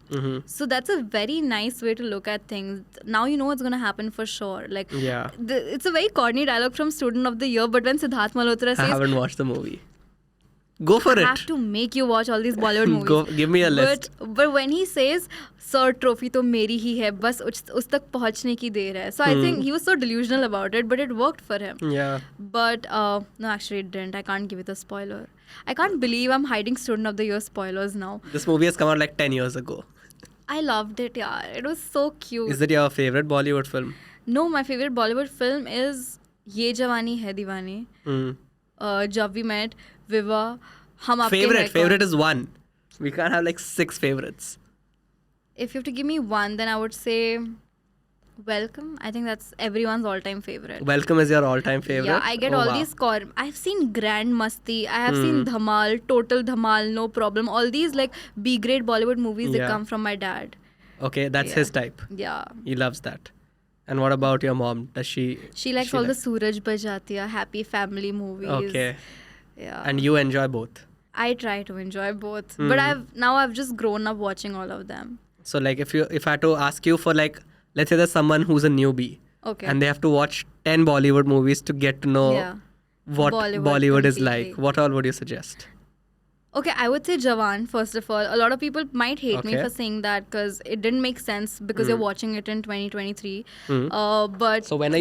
So that's a very nice way to look at things. Now you know what's going to happen for sure. Like, it's a very corny dialogue from Student of the Year, but when Siddharth Malhotra says... I haven't watched the movie. Go for I it. have to make you watch all these Bollywood movies. Give me a list. But when he says, "Sir, trophy तो मेरी ही है, बस उस तक पहुँचने की देर है." So I think he was so delusional about it, but it worked for him. Yeah. But no, actually it didn't. I can't give it a spoiler. I can't believe I'm hiding Student of the Year spoilers now. This movie has come out like 10 years ago. I loved it, yeah. It was so cute. Is it your favorite Bollywood film? No, my favorite Bollywood film is Ye Jawani Hai Diwani. Jab We Met, Viva, Hum Aapke Hai Kaun. Favorite is one. We can't have like 6 favorites. If you have to give me one, then I would say Welcome. I think that's everyone's all-time favorite. Welcome is your all-time favorite? Yeah, I get all these I've seen Grand Masti. I have seen Dhamal, Total Dhamal, No Problem. All these like B-grade Bollywood movies that come from my dad. Okay, that's his type. Yeah. He loves that. And what about your mom? Does she... She likes all the Suraj Bajatiya, happy family movies. Okay. Yeah. And you enjoy both? I try to enjoy both. But I've just grown up watching all of them. So like if I had to ask you for like, let's say there's someone who's a newbie. Okay. And they have to watch 10 Bollywood movies to get to know what Bollywood is like. What all would you suggest? Okay, I would say Jawan, first of all. A lot of people might hate me for saying that because it didn't make sense because you're watching it in 2023. But so when were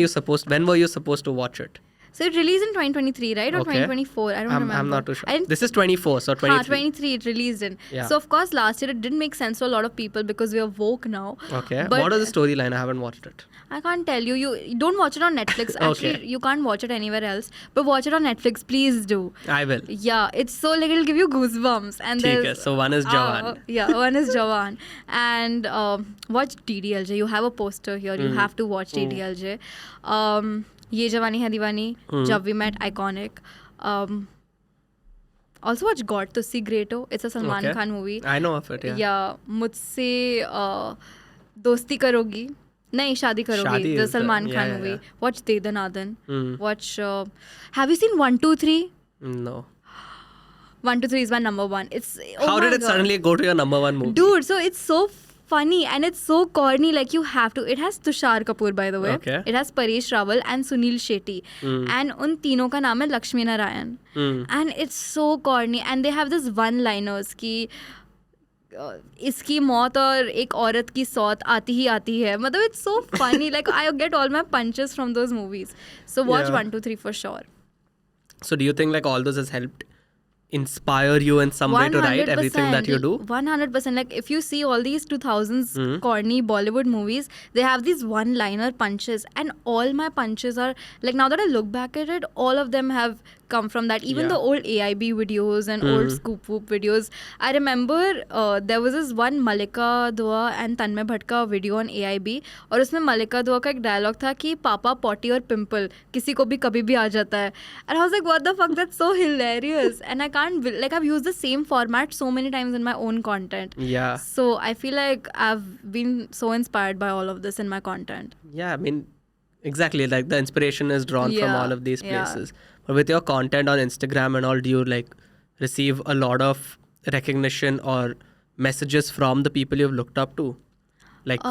you supposed to watch it? So it released in 2023, right? Or 2024? I don't remember. I'm not too sure. This is 24, so 23. 23 it released in. Yeah. So of course last year it didn't make sense to a lot of people because we are woke now. Okay. But what is the storyline? I haven't watched it. I can't tell you. You don't watch it on Netflix. Actually, you can't watch it anywhere else. But watch it on Netflix, please do. I will. Yeah, it's so like it'll give you goosebumps. And there's so one is Jawan. One is Jawan. And watch DDLJ. You have a poster here. You have to watch DDLJ. Ye Jawani Hai Diwani, Jab We Met, iconic. Also watch God to See Greato. It's a Salman Khan movie. I know of it, yeah. Yeah. Mujhse Dosti Karogi. Nahi, Shaadi Karogi. The Salman Khan movie. Yeah. Watch De Danadan. Watch... have you seen 1, 2, 3? No. 1, 2, 3 is my number one. It's... How did it suddenly go to your number one movie? Dude, so it's so funny and it's so corny, like you have to. It has Tushar Kapoor, by the way. Okay. It has Paresh Rawal and Sunil Shetty. And un तीनों का नाम है Lakshmi Narayan. And it's so corny. And they have this one-liners कि इसकी मौत और एक औरत की सौत आती ही है. मतलब it's so funny. Like I get all my punches from those movies. So watch 1, 2, 3 for sure. So do you think like all those has helped inspire you in some way to write everything that you do? 100%. Like if you see all these 2000s corny Bollywood movies, they have these one-liner punches, and all my punches are like, now that I look back at it, all of them have come from that. Even the old AIB videos and old Scoop Whoop videos. I remember there was this one Malika Dua and Tanmay Bhatka video on AIB, और उसमें Malika Dua का एक dialogue था कि पापा potty और pimple किसी को भी कभी भी आ जाता है. And I was like, what the fuck, that's so hilarious. And I can't, like, I've used the same format so many times in my own content. Yeah. So I feel like I've been so inspired by all of this in my content. Yeah, I mean, exactly. Like the inspiration is drawn from all of these places. But with your content on Instagram and all, do you like receive a lot of recognition or messages from the people you've looked up to? Like,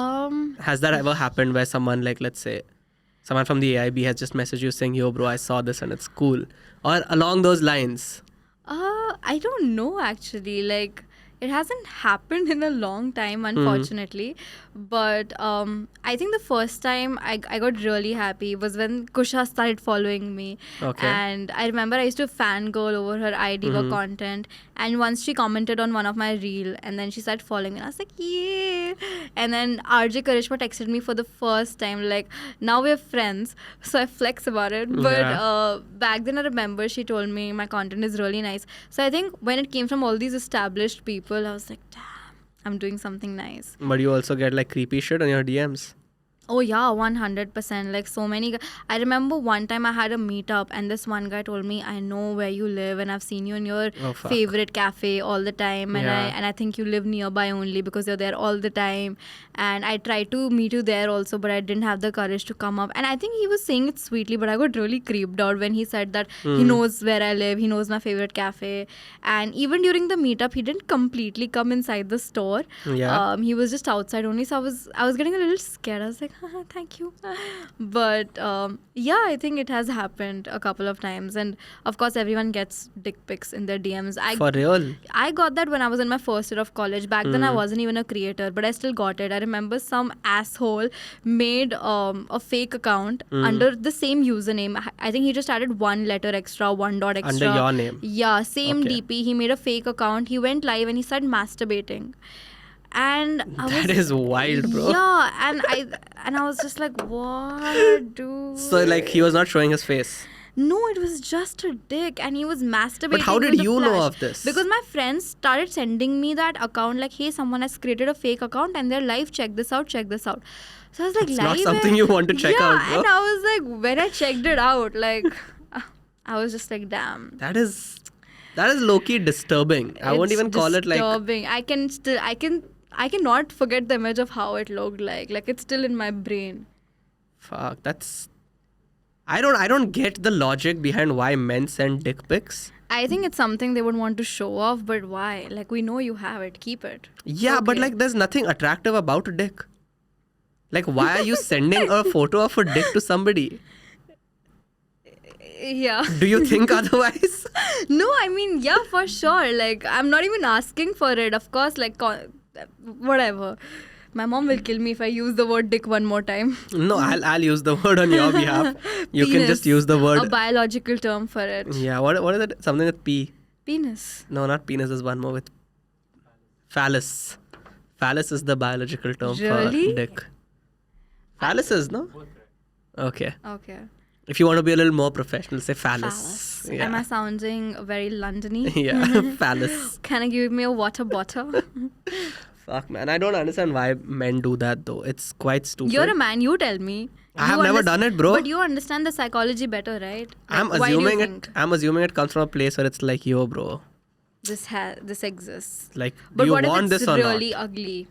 has that ever happened where someone, like, let's say, someone from the AIB has just messaged you saying, yo, bro, I saw this and it's cool? Or along those lines? I don't know, actually. Like, it hasn't happened in a long time, unfortunately. But I think the first time I got really happy was when Kusha started following me. Okay. And I remember I used to fangirl over her IDVA content. And once she commented on one of my reel, and then she started following me. And I was like, yeah. And then RJ Karishma texted me for the first time, like, now we're friends. So I flex about it. But back then I remember she told me my content is really nice. So I think when it came from all these established people, I was like, damn, I'm doing something nice. But you also get like creepy shit on your DMs. Oh yeah, 100%. Like so many. I remember one time I had a meetup and this one guy told me, I know where you live and I've seen you in your favorite cafe all the time, and I think you live nearby only because you're there all the time. And I tried to meet you there also, but I didn't have the courage to come up. And I think he was saying it sweetly, but I got really creeped out when he said that he knows where I live, he knows my favorite cafe. And even during the meetup, he didn't completely come inside the store. He was just outside only. So I was getting a little scared. I was like, thank you. But yeah, I think it has happened a couple of times. And of course, everyone gets dick pics in their DMs. For real? I got that when I was in my first year of college. Back then, I wasn't even a creator, but I still got it. I remember some asshole made a fake account under the same username. I think he just added one letter extra, one dot extra. Under your name? Yeah, same DP. He made a fake account. He went live and he started masturbating. And that is wild, bro. Yeah, and I was just like, what, dude? So like he was not showing his face. No, it was just a dick, and he was masturbating. But how did with a you know flash. of this? Because my friends started sending me that account, like, hey, someone has created a fake account and they're live. Check this out. Check this out. So I was like, it's live. Not something you want to check out, bro. And I was like, when I checked it out, like, I was just like, damn. That is low-key disturbing. I won't even call it like disturbing. I cannot forget the image of how it looked like. Like, it's still in my brain. Fuck, that's... I don't get the logic behind why men send dick pics. I think it's something they would want to show off, but why? Like, we know you have it. Keep it. Yeah, but like there's nothing attractive about a dick. Like, why are you sending a photo of a dick to somebody? Yeah. Do you think otherwise? No, I mean, yeah, for sure. Like, I'm not even asking for it. Of course, like, whatever. My mom will kill me if I use the word dick one more time. No, I'll use the word on your behalf. You Penis, can just use the word. A biological term for it. Yeah, what is it? Something with P. Penis. No, not penis. There's one more with phallus. Phallus is the biological term really? for dick. Phallus is, no? Okay. Okay. If you want to be a little more professional, say phallus. Yeah. Am I sounding very Londony? Yeah, phallus. Can I give me a water bottle? Fuck, man. I don't understand why men do that, though. It's quite stupid. You're a man. You tell me. I have never done it, bro. But you understand the psychology better, right? I'm assuming it comes from a place where it's like, yo, bro. This exists. Like, but do you what want if it's this or really not? ugly?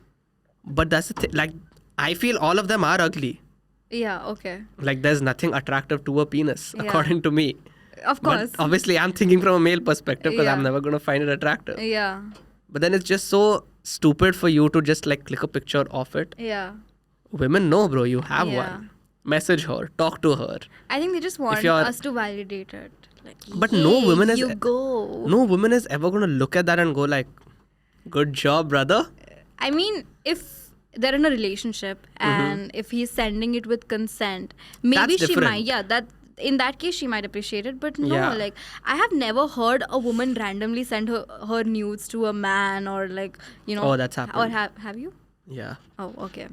But that's the thing. Like, I feel all of them are ugly. Yeah, okay. Like, there's nothing attractive to a penis, according to me. Of course. But obviously, I'm thinking from a male perspective because I'm never going to find it attractive. Yeah. But then it's just so stupid for you to just like click a picture of it. Yeah. Women know, bro, you have one. Message her, talk to her. I think they just want us to validate it. Like, but no woman is no woman is ever going to look at that and go like, good job, brother. I mean, if they're in a relationship and if he's sending it with consent, maybe she might, in that case she might appreciate it, but no, like I have never heard a woman randomly send her nudes to a man or like, you know. Oh, that's happened. Or have you? Yeah. Oh, okay.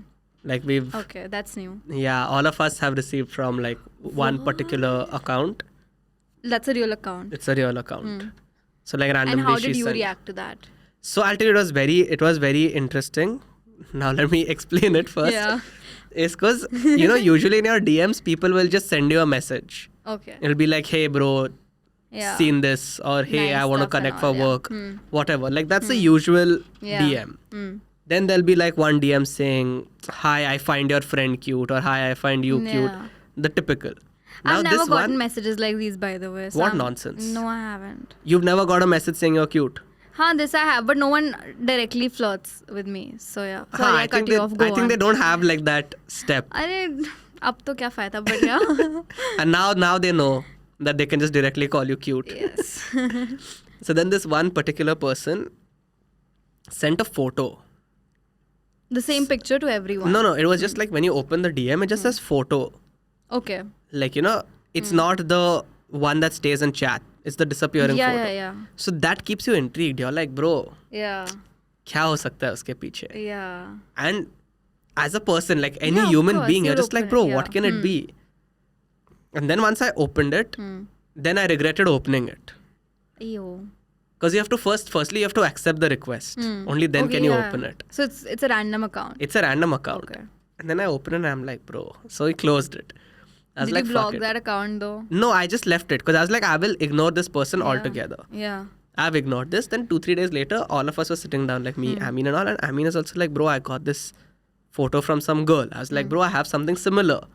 Like we've... Okay, that's new. Yeah, all of us have received from like one particular account. That's a real account. It's a real account. So like randomly and how did you react to that? So I'll tell you, it was very interesting. Now let me explain it first. Yeah. It's because, you know, usually in your DMs, people will just send you a message. Okay. It'll be like, hey, bro, seen this, or hey, I want to connect for work, whatever. Like, that's the usual DM. Then there'll be like one DM saying, hi, I find your friend cute, or hi, I find you cute. The typical. Now, I've never gotten messages like these, by the way. So what nonsense? No, I haven't. You've never got a message saying you're cute? This I have, but no one directly flirts with me. So yeah. Sorry, I cut you off. Go I think they don't have like that step. Arey, ab to kya fayda, but yeah. And now they know that they can just directly call you cute. Yes. So then this one particular person sent a photo. The same picture to everyone? No, it was just like when you open the DM, it just says photo. Okay. Like, you know, it's not the one that stays in chat. It's the disappearing photo. Yeah. So that keeps you intrigued. You're like, bro, yeah. क्या हो सकता है उसके पीछे? Yeah. And as a person, like any human being, you're just like, bro, what can it be? And then once I opened it, then I regretted opening it. Ew. Because you have to firstly you have to accept the request. Only then can you open it. So it's a random account. It's a random account. Okay. And then I opened it and I'm like, bro. So I closed it. I was Did like, you block that account though? No, I just left it because I was like, I will ignore this person altogether. Yeah. I've ignored this. Then 2-3 days later, all of us were sitting down, like me, Amin and all. And Amin is also like, bro, I got this photo from some girl. I was like, bro, I have something similar.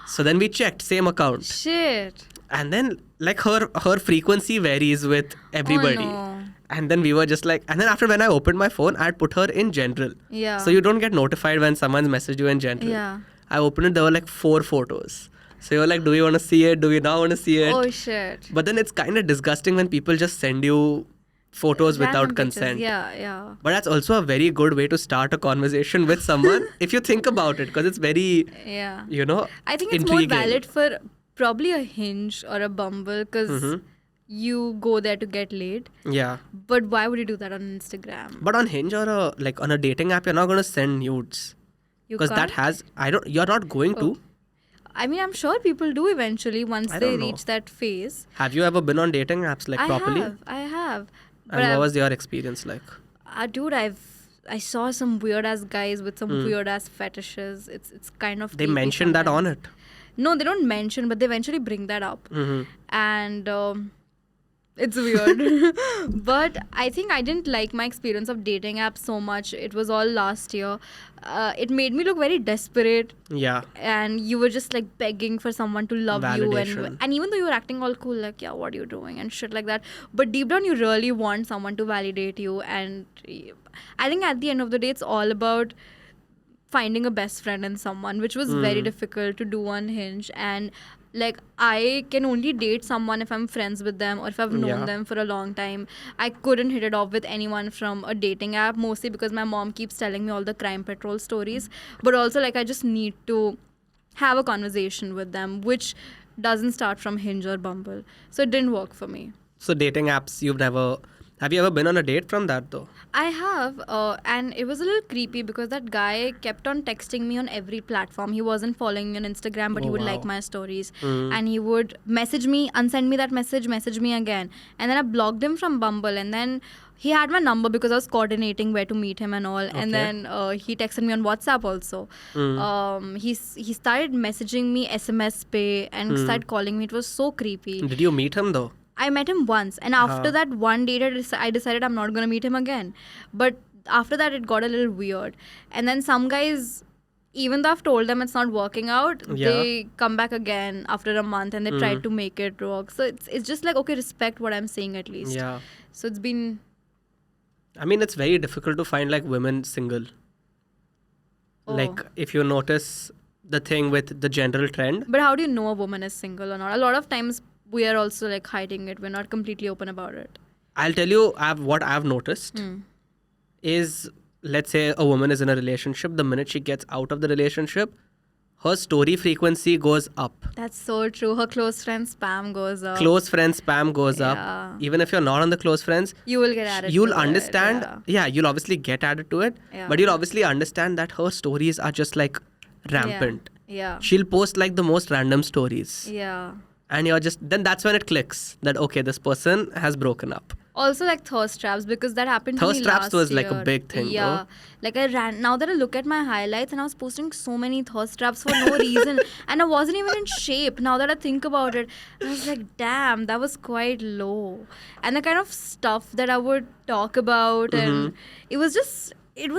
So then we checked, same account. Shit. And then like her frequency varies with everybody. Oh, no. And then we were just like, and then after when I opened my phone, I'd put her in general. Yeah. So you don't get notified when someone's messaged you in general. Yeah. I opened it, there were like 4 photos. So you're like, do you want to see it? Do you not want to see it? Oh shit. But then it's kind of disgusting when people just send you photos Random without pictures. consent. Yeah. But that's also a very good way to start a conversation with someone if you think about it, because it's very, you know, I think it's intriguing. more valid for probably a Hinge or a Bumble because you go there to get laid. Yeah. But why would you do that on Instagram? But on Hinge or on a dating app, you're not going to send nudes. Because that has, you're not going to. I mean, I'm sure people do eventually once they reach that phase. Have you ever been on dating apps properly? I have. And what was your experience like? Dude, I saw some weird ass guys with some weird ass fetishes. It's kind of. They mentioned that on it. No, they don't mention, but they eventually bring that up, and it's weird. But I think I didn't like my experience of dating apps so much. It was all last year. It made me look very desperate. Yeah. And you were just like begging for someone to love Validation. you. And even though you were acting all cool, like, yeah, what are you doing? And shit like that. But deep down, you really want someone to validate you. And I think at the end of the day, it's all about finding a best friend in someone, which was very difficult to do on Hinge. And like, I can only date someone if I'm friends with them or if I've known them for a long time. I couldn't hit it off with anyone from a dating app, mostly because my mom keeps telling me all the crime patrol stories. But also, like, I just need to have a conversation with them, which doesn't start from Hinge or Bumble. So it didn't work for me. So dating apps, have you ever been on a date from that though? I have, and it was a little creepy because that guy kept on texting me on every platform. He wasn't following me on Instagram, but he would like my stories. And he would message me, unsend me that message me again. And then I blocked him from Bumble. And then he had my number because I was coordinating where to meet him and all. Okay. And then he texted me on WhatsApp also. He started messaging me SMS pay and started calling me. It was so creepy. Did you meet him though? I met him once, and after that one date, I decided I'm not going to meet him again. But after that, it got a little weird. And then some guys, even though I've told them it's not working out, they come back again after a month and they try to make it work. So it's just like, okay, respect what I'm saying at least. Yeah. So it's been... I mean, it's very difficult to find like women single. Like, if you notice the thing with the general trend. But how do you know a woman is single or not? A lot of times, we are also like hiding it. We're not completely open about it. I'll tell you what I've noticed is, let's say a woman is in a relationship. The minute she gets out of the relationship, her story frequency goes up. That's so true. Her close friend spam goes up. Close friend spam goes up. Even if you're not on the close friends, you will get added you'll to understand. It. Yeah, you'll obviously get added to it. Yeah. But you'll obviously understand that her stories are just like rampant. Yeah. She'll post like the most random stories. Yeah. And then that's when it clicks that, okay, this person has broken up. Also like thirst traps, because that happened to me last year. Thirst traps was like a big thing, yeah. Like now that I look at my highlights, and I was posting so many thirst traps for no reason. And I wasn't even in shape now that I think about it. I was like, damn, that was quite low. And the kind of stuff that I would talk about, and it was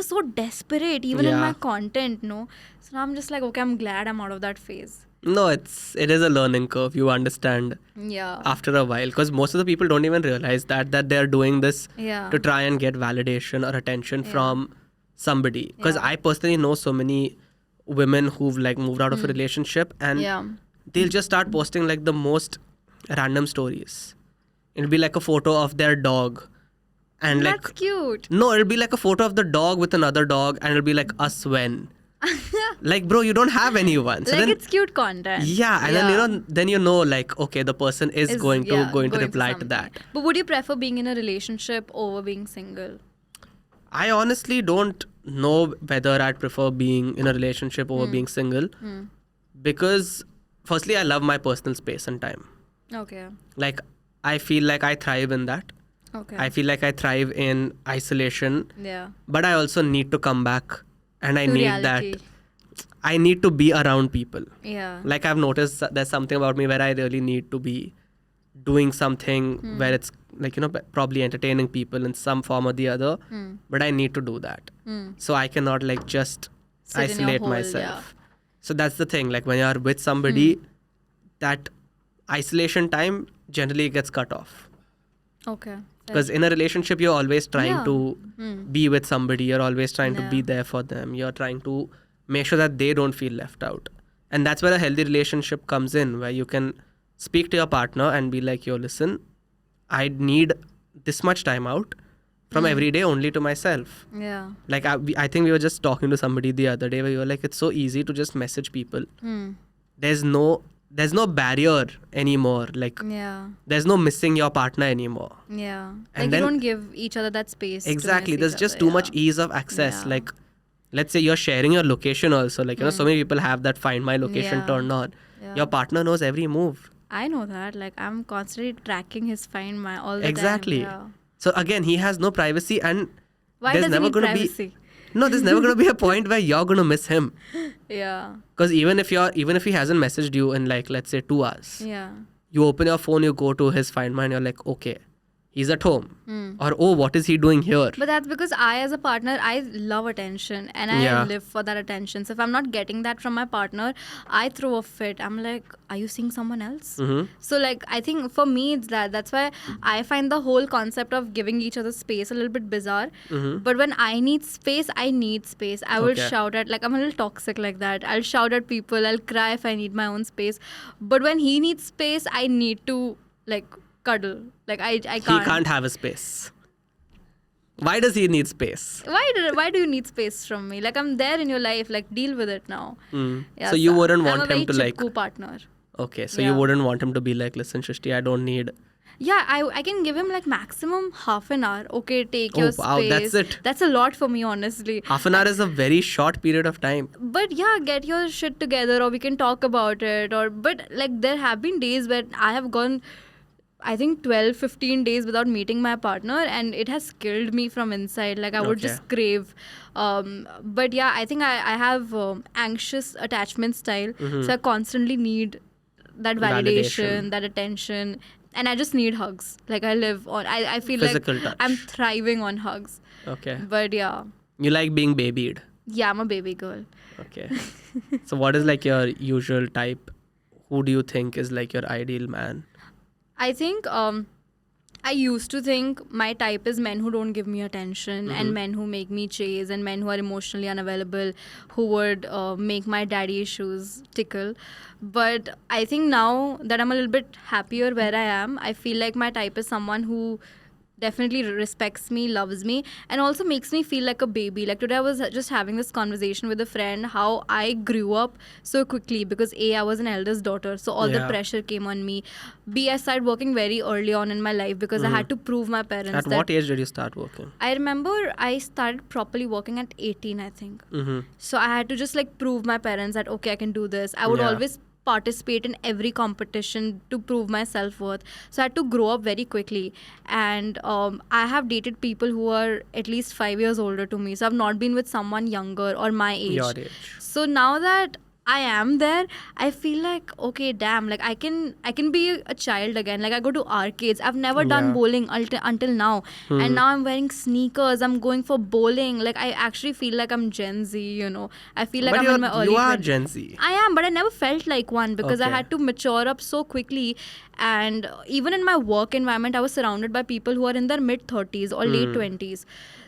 so desperate even in my content, no? So now I'm just like, okay, I'm glad I'm out of that phase. No, it is a learning curve. You understand after a while, because most of the people don't even realize that they're doing this to try and get validation or attention from somebody. Because I personally know so many women who've like moved out of a relationship, and they'll just start posting like the most random stories. It'll be like a photo of their dog. And that's cute. No, it'll be like a photo of the dog with another dog, and it'll be like us when. Like, bro, you don't have anyone. So like, it's cute content. Yeah, and then you know, like, okay, the person is going to reply to that. But would you prefer being in a relationship over being single? I honestly don't know whether I'd prefer being in a relationship over being single. Because firstly, I love my personal space and time. Okay. Like, I feel like I thrive in that. Okay. I feel like I thrive in isolation. Yeah. But I also need to come back. And I to need reality. that. I need to be around people. Yeah. Like, I've noticed that there's something about me where I really need to be doing something where it's like, probably entertaining people in some form or the other. But I need to do that. So I cannot like just isolate myself. Yeah. So that's the thing. Like, when you're with somebody, that isolation time generally gets cut off. Okay. Because in a relationship, you're always trying to be with somebody. You're always trying to be there for them. You're trying to make sure that they don't feel left out. And that's where a healthy relationship comes in, where you can speak to your partner and be like, yo, listen, I need this much time out from every day only to myself. Yeah. Like I think we were just talking to somebody the other day where you were like, it's so easy to just message people. There's no barrier anymore. Like there's no missing your partner anymore. Yeah. And like you don't give each other that space. Exactly. There's just too much ease of access. Like let's say you're sharing your location also. Like, you know, so many people have that Find My Location turned on. Your partner knows every move. I know that. Like I'm constantly tracking his Find My all the time. Exactly. So again, he has no privacy, and why there's does never he need going to privacy? there's never going to be a point where you're going to miss him. Yeah. Because even if he hasn't messaged you in like, let's say 2 hours, you open your phone, you go to his Find My, and you're like, okay, he's at home. Or, oh, what is he doing here? But that's because I, as a partner, I love attention and I live for that attention. So if I'm not getting that from my partner, I throw a fit. I'm like, are you seeing someone else? So like, I think for me, it's that's why I find the whole concept of giving each other space a little bit bizarre. But when I need space, I need space. I will shout at, like, I'm a little toxic like that. I'll shout at people. I'll cry if I need my own space. But when he needs space, I need to, like, cuddle. Like I can't. He can't have a space. Why does he need space? Why do you need space from me? Like I'm there in your life. Like deal with it now. Yeah, so you wouldn't want him to like. I'm a very partner. Okay, so you wouldn't want him to be like, listen, Shrishti, I don't need. Yeah, I can give him like maximum half an hour. Okay, take your space. Wow, that's it. That's a lot for me, honestly. Half an hour is a very short period of time. But yeah, get your shit together, or we can talk about it. But like there have been days where I have gone, I think 12-15 days without meeting my partner, and it has killed me from inside. Like I would just crave. But yeah, I think I have anxious attachment style. So I constantly need that validation, that attention, and I just need hugs. Like I live on, I feel physical like touch. I'm thriving on hugs. Okay. But yeah. You like being babied? Yeah, I'm a baby girl. Okay. So what is like your usual type? Who do you think is like your ideal man? I think I used to think my type is men who don't give me attention and men who make me chase and men who are emotionally unavailable, who would make my daddy issues tickle. But I think now that I'm a little bit happier where I am, I feel like my type is someone who definitely respects me, loves me, and also makes me feel like a baby. Like today I was just having this conversation with a friend how I grew up so quickly because A, I was an eldest daughter, so all the pressure came on me. B, I started working very early on in my life because I had to prove my parents. At what age did you start working? I remember I started properly working at 18, I think. So I had to just like prove my parents that okay, I can do this. I would always participate in every competition to prove my self-worth. So I had to grow up very quickly. And I have dated people who are at least 5 years older to me. So I've not been with someone younger or my age. Your age. So now that I am there, I feel like, okay, damn, like I can be a child again. Like I go to arcades. I've never done bowling until now. And now I'm wearing sneakers. I'm going for bowling. Like I actually feel like I'm Gen Z, you know. I feel like I'm in my early 20s. You are Gen Z. I am, but I never felt like one because I had to mature up so quickly. And even in my work environment, I was surrounded by people who are in their mid-30s or late 20s.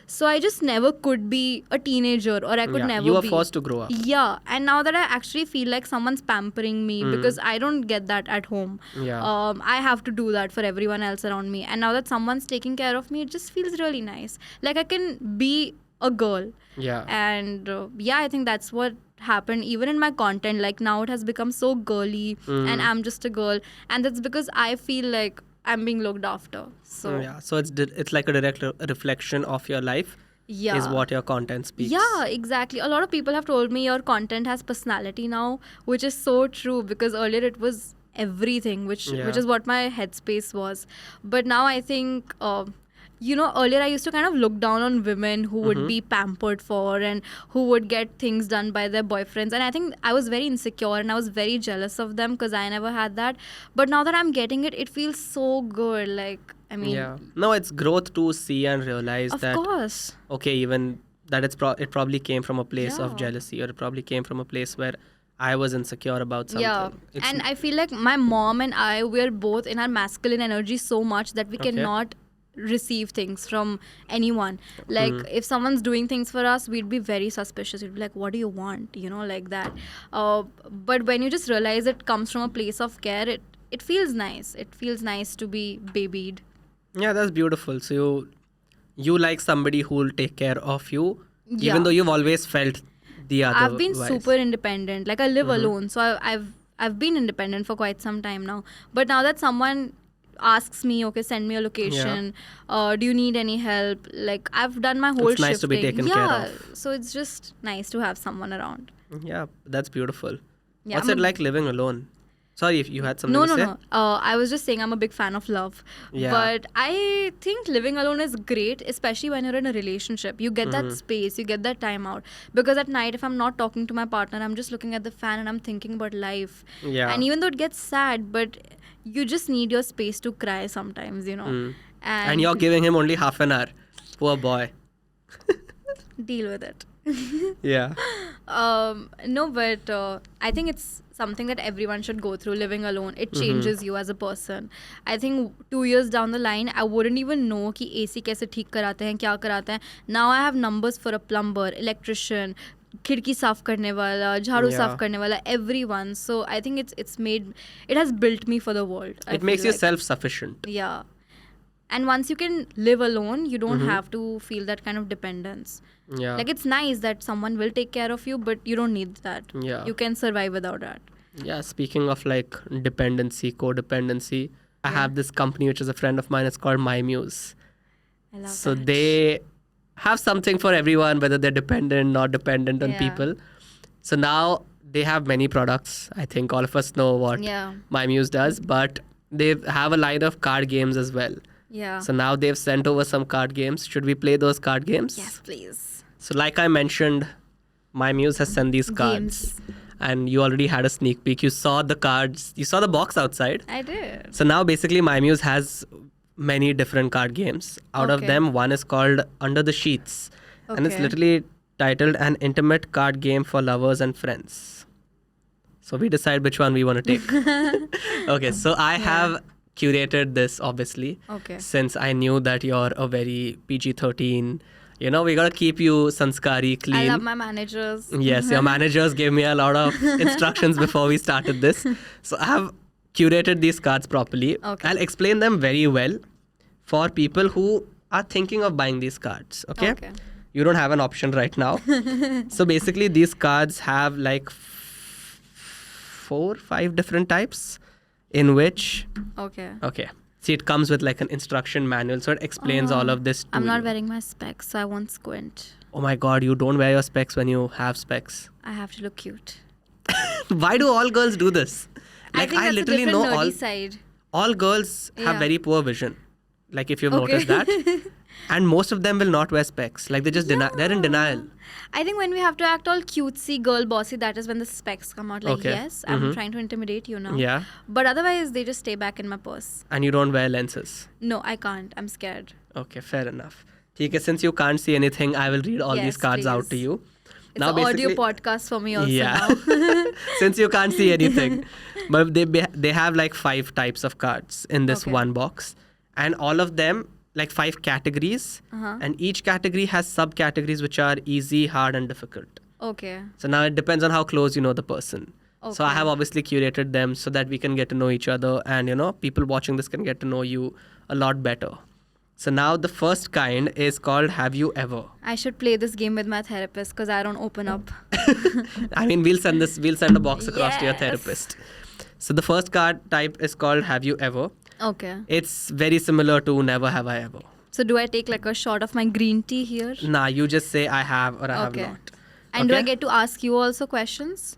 So I just never could be a teenager, or I could never be. You were forced to grow up. Yeah. And now that I actually feel like someone's pampering me because I don't get that at home. I have to do that for everyone else around me. And now that someone's taking care of me, it just feels really nice. Like I can be a girl. Yeah. And I think that's what happened even in my content. Like now it has become so girly and I'm just a girl. And that's because I feel like I'm being looked after. So so it's like a direct reflection of your life. Is what your content speaks. Yeah, exactly. A lot of people have told me your content has personality now, which is so true because earlier it was everything, which is what my headspace was. But now I think earlier I used to kind of look down on women who would be pampered for and who would get things done by their boyfriends. And I think I was very insecure and I was very jealous of them because I never had that. But now that I'm getting it, it feels so good. Like, I mean... Yeah. No, it's growth to see and realize that... Of course. Okay, even that it probably came from a place of jealousy, or it probably came from a place where I was insecure about something. Yeah. And I feel like my mom and I, we're both in our masculine energy so much that we cannot receive things from anyone. Like if someone's doing things for us, we'd be very suspicious. We'd be like, what do you want? You know, like that. But when you just realize it comes from a place of care, it feels nice. It feels nice to be babied. Yeah, that's beautiful. So you like somebody who will take care of you, even though you've always felt the other. I've been super independent. Like I live alone, so I've been independent for quite some time now. But now that someone asks me, okay, send me a location, do you need any help? Like I've done my whole shifting. It's nice to be taken care of. So it's just nice to have someone around. Yeah, that's beautiful. Yeah, What's it like living alone? Sorry if you had something to say. No. I was just saying I'm a big fan of love. Yeah. But I think living alone is great, especially when you're in a relationship. You get that space, you get that time out. Because at night, if I'm not talking to my partner, I'm just looking at the fan and I'm thinking about life. Yeah. And even though it gets sad, but you just need your space to cry sometimes, you know. And you're giving him only half an hour. Poor boy. Deal with it. Yeah. No, but I think it's something that everyone should go through, living alone. It changes you as a person. I think 2 years down the line, I wouldn't even know कि AC कैसे ठीक कराते हैं, क्या कराते हैं. Now I have numbers for a plumber, electrician, खिड़की साफ करने वाला, झाड़ू साफ करने वाला, everyone. So I think it has built me for the world. It makes you self-sufficient. Yeah. And once you can live alone, you don't have to feel that kind of dependence. Yeah. Like it's nice that someone will take care of you, but you don't need that. Yeah. You can survive without that. Yeah, speaking of like dependency, codependency, I have this company which is a friend of mine. It's called MyMuse. I love So that. they have something for everyone, whether they're dependent, not dependent on people. So now they have many products. I think all of us know what MyMuse does, but they have a line of card games as well. Yeah. So now they've sent over some card games. Should we play those card games? Yes, please. So like I mentioned, MyMuse has sent these cards. And you already had a sneak peek. You saw the cards. You saw the box outside. I did. So now basically MyMuse has many different card games. Out of them, one is called Under the Sheets. And it's literally titled An Intimate Card Game for Lovers and Friends. So we decide which one we want to take. Okay, so I have curated this, obviously. Okay. Since I knew that you're a very PG-13, you know, we got to keep you sanskari, clean. I love my managers. Yes, your managers gave me a lot of instructions before we started this. So I have curated these cards properly. Okay. I'll explain them very well for people who are thinking of buying these cards. Okay? You don't have an option right now. So basically these cards have like 4-5 different types in which... Okay. See, it comes with like an instruction manual. So it explains all of this to I'm not you. wearing my specs, so I won't squint. Oh my God, you don't wear your specs when you have specs. I have to look cute. Why do all girls do this? Like I think that's literally a different know nerdy side. all girls have very poor vision. Like if you've noticed that. And most of them will not wear specs. Like they just they're in denial. I think when we have to act all cutesy, girl bossy, that is when the specs come out. Like, yes, I'm trying to intimidate you now. Yeah. But otherwise, they just stay back in my purse. And you don't wear lenses. No, I can't. I'm scared. Okay, fair enough. Okay, since you can't see anything, I will read all these cards out to you. It's an audio podcast for me also now. Since you can't see anything. But they have like 5 types of cards in this one box. And all of them, like 5 categories. And each category has subcategories which are easy, hard, and difficult. Okay. So now it depends on how close you know the person. So I have obviously curated them so that we can get to know each other. And, you know, people watching this can get to know you a lot better. So now the first kind is called Have You Ever? I should play this game with my therapist because I don't open up. I mean, we'll send a box across to your therapist. So the first card type is called Have You Ever? Okay. It's very similar to Never Have I Ever. So do I take like a shot of my green tea here? Nah, you just say I have or I have not. And do I get to ask you also questions?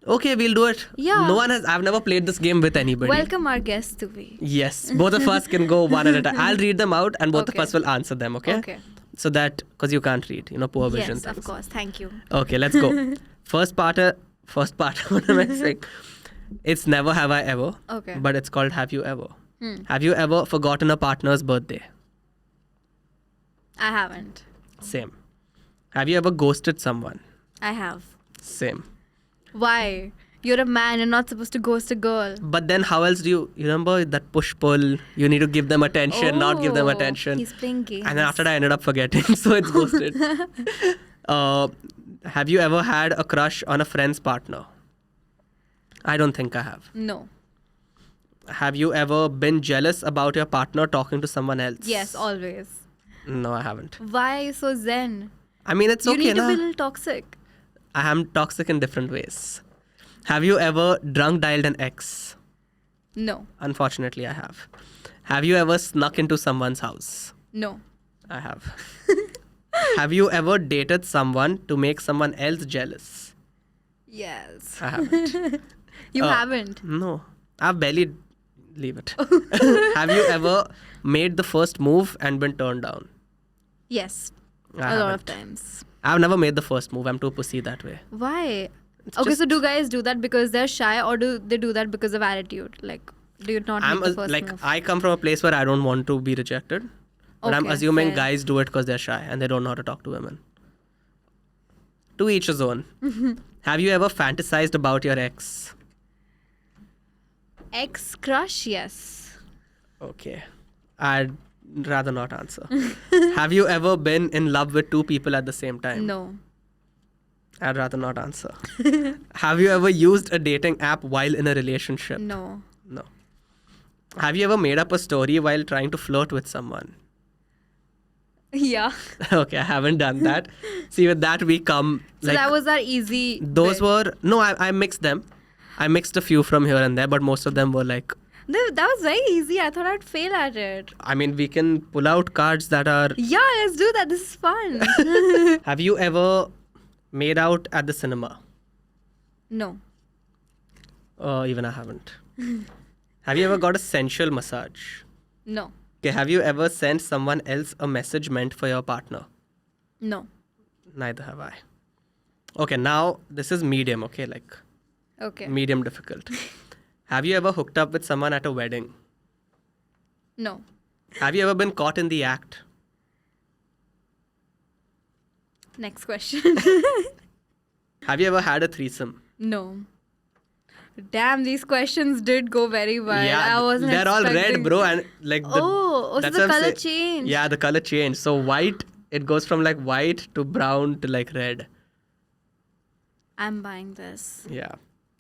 Okay, we'll do it. Yeah. I've never played this game with anybody. Welcome our guests to be. Yes, both of us can go one at a time. I'll read them out and both of us will answer them, okay? Okay. So that, because you can't read, you know, poor vision. Yes, of course. Thank you. Okay, let's go. First part, what am I saying? It's Never Have I Ever. Okay. But it's called Have You Ever? Have you ever forgotten a partner's birthday? I haven't. Same. Have you ever ghosted someone? I have. Same. Why? You're a man. You're not supposed to ghost a girl. But then how else do you remember that push-pull? You need to give them attention, not give them attention. He's playing games. And then after that, I ended up forgetting. So it's ghosted. Have you ever had a crush on a friend's partner? I don't think I have. No. Have you ever been jealous about your partner talking to someone else? Yes, always. No, I haven't. Why are you so zen? I mean, it's okay. You need to be a little toxic. I am toxic in different ways. Have you ever drunk dialed an ex? No. Unfortunately, I have. Have you ever snuck into someone's house? No. I have. Have you ever dated someone to make someone else jealous? Yes. I haven't. You haven't? No. I've barely... Leave it. Have you ever made the first move and been turned down? Yes. I a lot of haven't. times. I've never made the first move. I'm too pussy that way. Why? It's Okay, just- so do guys do that because they're shy, or do they do that because of attitude? Like, do you not make the first move? I come from a place where I don't want to be rejected. But I'm Okay, assuming fair. guys do it because they're shy and they don't know how to talk to women. To each his own. Have you ever fantasized about your ex? Ex-crush? Yes. Okay. I'd rather not answer. Have you ever been in love with two people at the same time? No. I'd rather not answer. Have you ever used a dating app while in a relationship? No. No. Have you ever made up a story while trying to flirt with someone? Yeah. Okay, I haven't done that. See, with that we come... So that was our easy Those bit. were... No, I mixed them. I mixed a few from here and there, but most of them were like... That was very easy. I thought I'd fail at it. I mean, we can pull out cards that are... Yeah, let's do that. This is fun. Have you ever made out at the cinema? No. Even I haven't. Have you ever got a sensual massage? No. Okay, have you ever sent someone else a message meant for your partner? No. Neither have I. Okay, now this is medium, okay? Like Okay. medium difficult. Have you ever hooked up with someone at a wedding? No. Have you ever been caught in the act? Next question. Have you ever had a threesome? No. Damn, these questions did go very well. I wasn't they're all red, expecting- bro, and like the So that's the what I'm color saying. changed. Yeah, the color changed. So white, it goes from like white to brown to like red. I'm buying this. Yeah,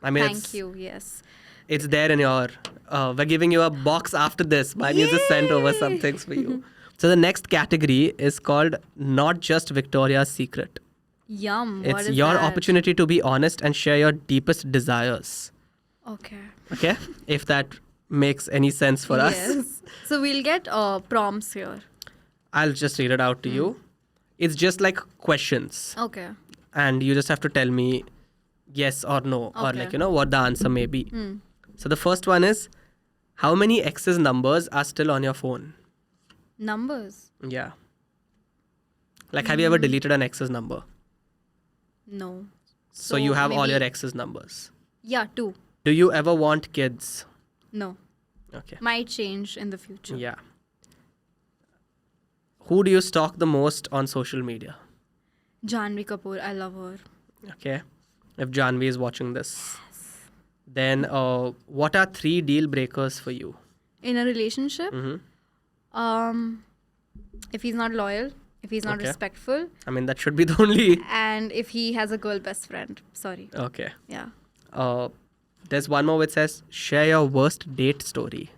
I mean, Thank you. Yes. It's there in your. We're giving you a box after this. Mine is just sent over some things for you. So the next category is called Not Just Victoria's Secret. Yum. What It's is your that? opportunity to be honest and share your deepest desires. Okay. Okay? If that makes any sense for us. Yes. So we'll get prompts here. I'll just read it out to you. It's just like questions. Okay. And you just have to tell me yes or no. Or Okay. like, what the answer may be. So the first one is, how many ex's numbers are still on your phone? Numbers? Yeah. Like, have you ever deleted an ex's number? No. So you have all maybe- your ex's numbers. Yeah, 2. Do you ever want kids? No. Okay. Might change in the future. Yeah. Who do you stalk the most on social media? Janhvi Kapoor. I love her. Okay. If Janvi is watching this. Then what are 3 deal breakers for you? In a relationship, if he's not loyal, if he's not Okay. respectful, I mean, that should be the only... and if he has a girl best friend. Sorry. Okay. Yeah. There's one more which says, share your worst date story.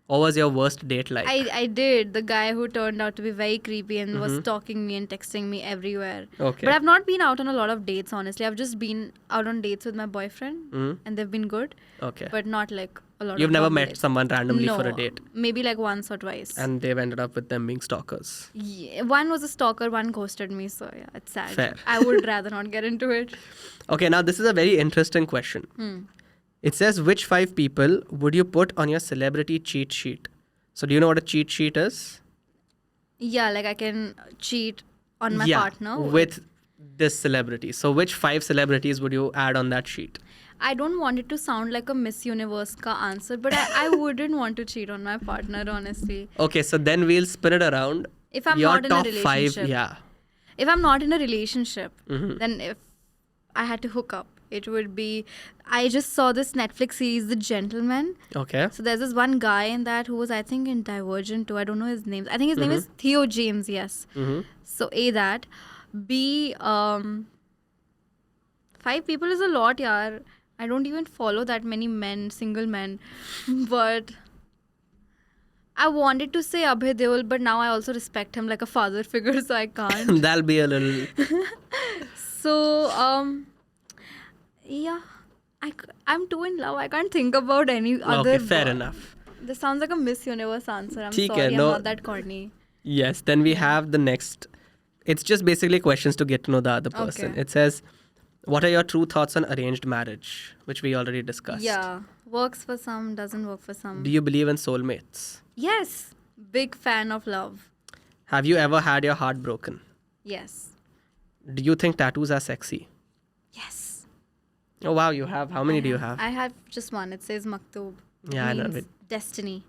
What was your worst date like? I did. The guy who turned out to be very creepy and was stalking me and texting me everywhere. Okay. But I've not been out on a lot of dates, honestly. I've just been out on dates with my boyfriend Mhm. and they've been good. Okay. But not like a lot You've of never long met dates. someone randomly No, for a date. Maybe like once or twice. And they've ended up with them being stalkers. Yeah, one was a stalker, one ghosted me. So yeah, it's sad. Fair. I would rather not get into it. Okay, now this is a very interesting question. It says, which 5 people would you put on your celebrity cheat sheet? So do you know what a cheat sheet is? Yeah, like I can cheat on my yeah, partner. with this celebrity. So which 5 celebrities would you add on that sheet? I don't want it to sound like a Miss Universe ka answer, but I wouldn't want to cheat on my partner, honestly. Okay, so then we'll spin it around. If I'm your not in a top relationship. 5, yeah. If I'm not in a relationship, then if I had to hook up, it would be. I just saw this Netflix series, The Gentleman. Okay. So there's this one guy in that who was, I think, in Divergent too. I don't know his name. I think his name is Theo James. Yes. So A, that. B, 5 people is a lot, yaar. I don't even follow that many men, single men. But I wanted to say Abhay Deol, but now I also respect him like a father figure, so I can't. That'll be a little... So, yeah. I'm too in love. I can't think about any other... Okay, fair enough. This sounds like a Miss Universe answer. I'm Theek sorry, hai, I'm no. not that corny. Yes, then we have the next. It's just basically questions to get to know the other person. Okay. It says, what are your true thoughts on arranged marriage? Which we already discussed. Yeah. Works for some, doesn't work for some. Do you believe in soulmates? Yes. Big fan of love. Have you ever had your heart broken? Yes. Do you think tattoos are sexy? Yes. Oh wow, you have. How many do you have? I have just one. It says Maktub. Yeah, I know Means it. destiny.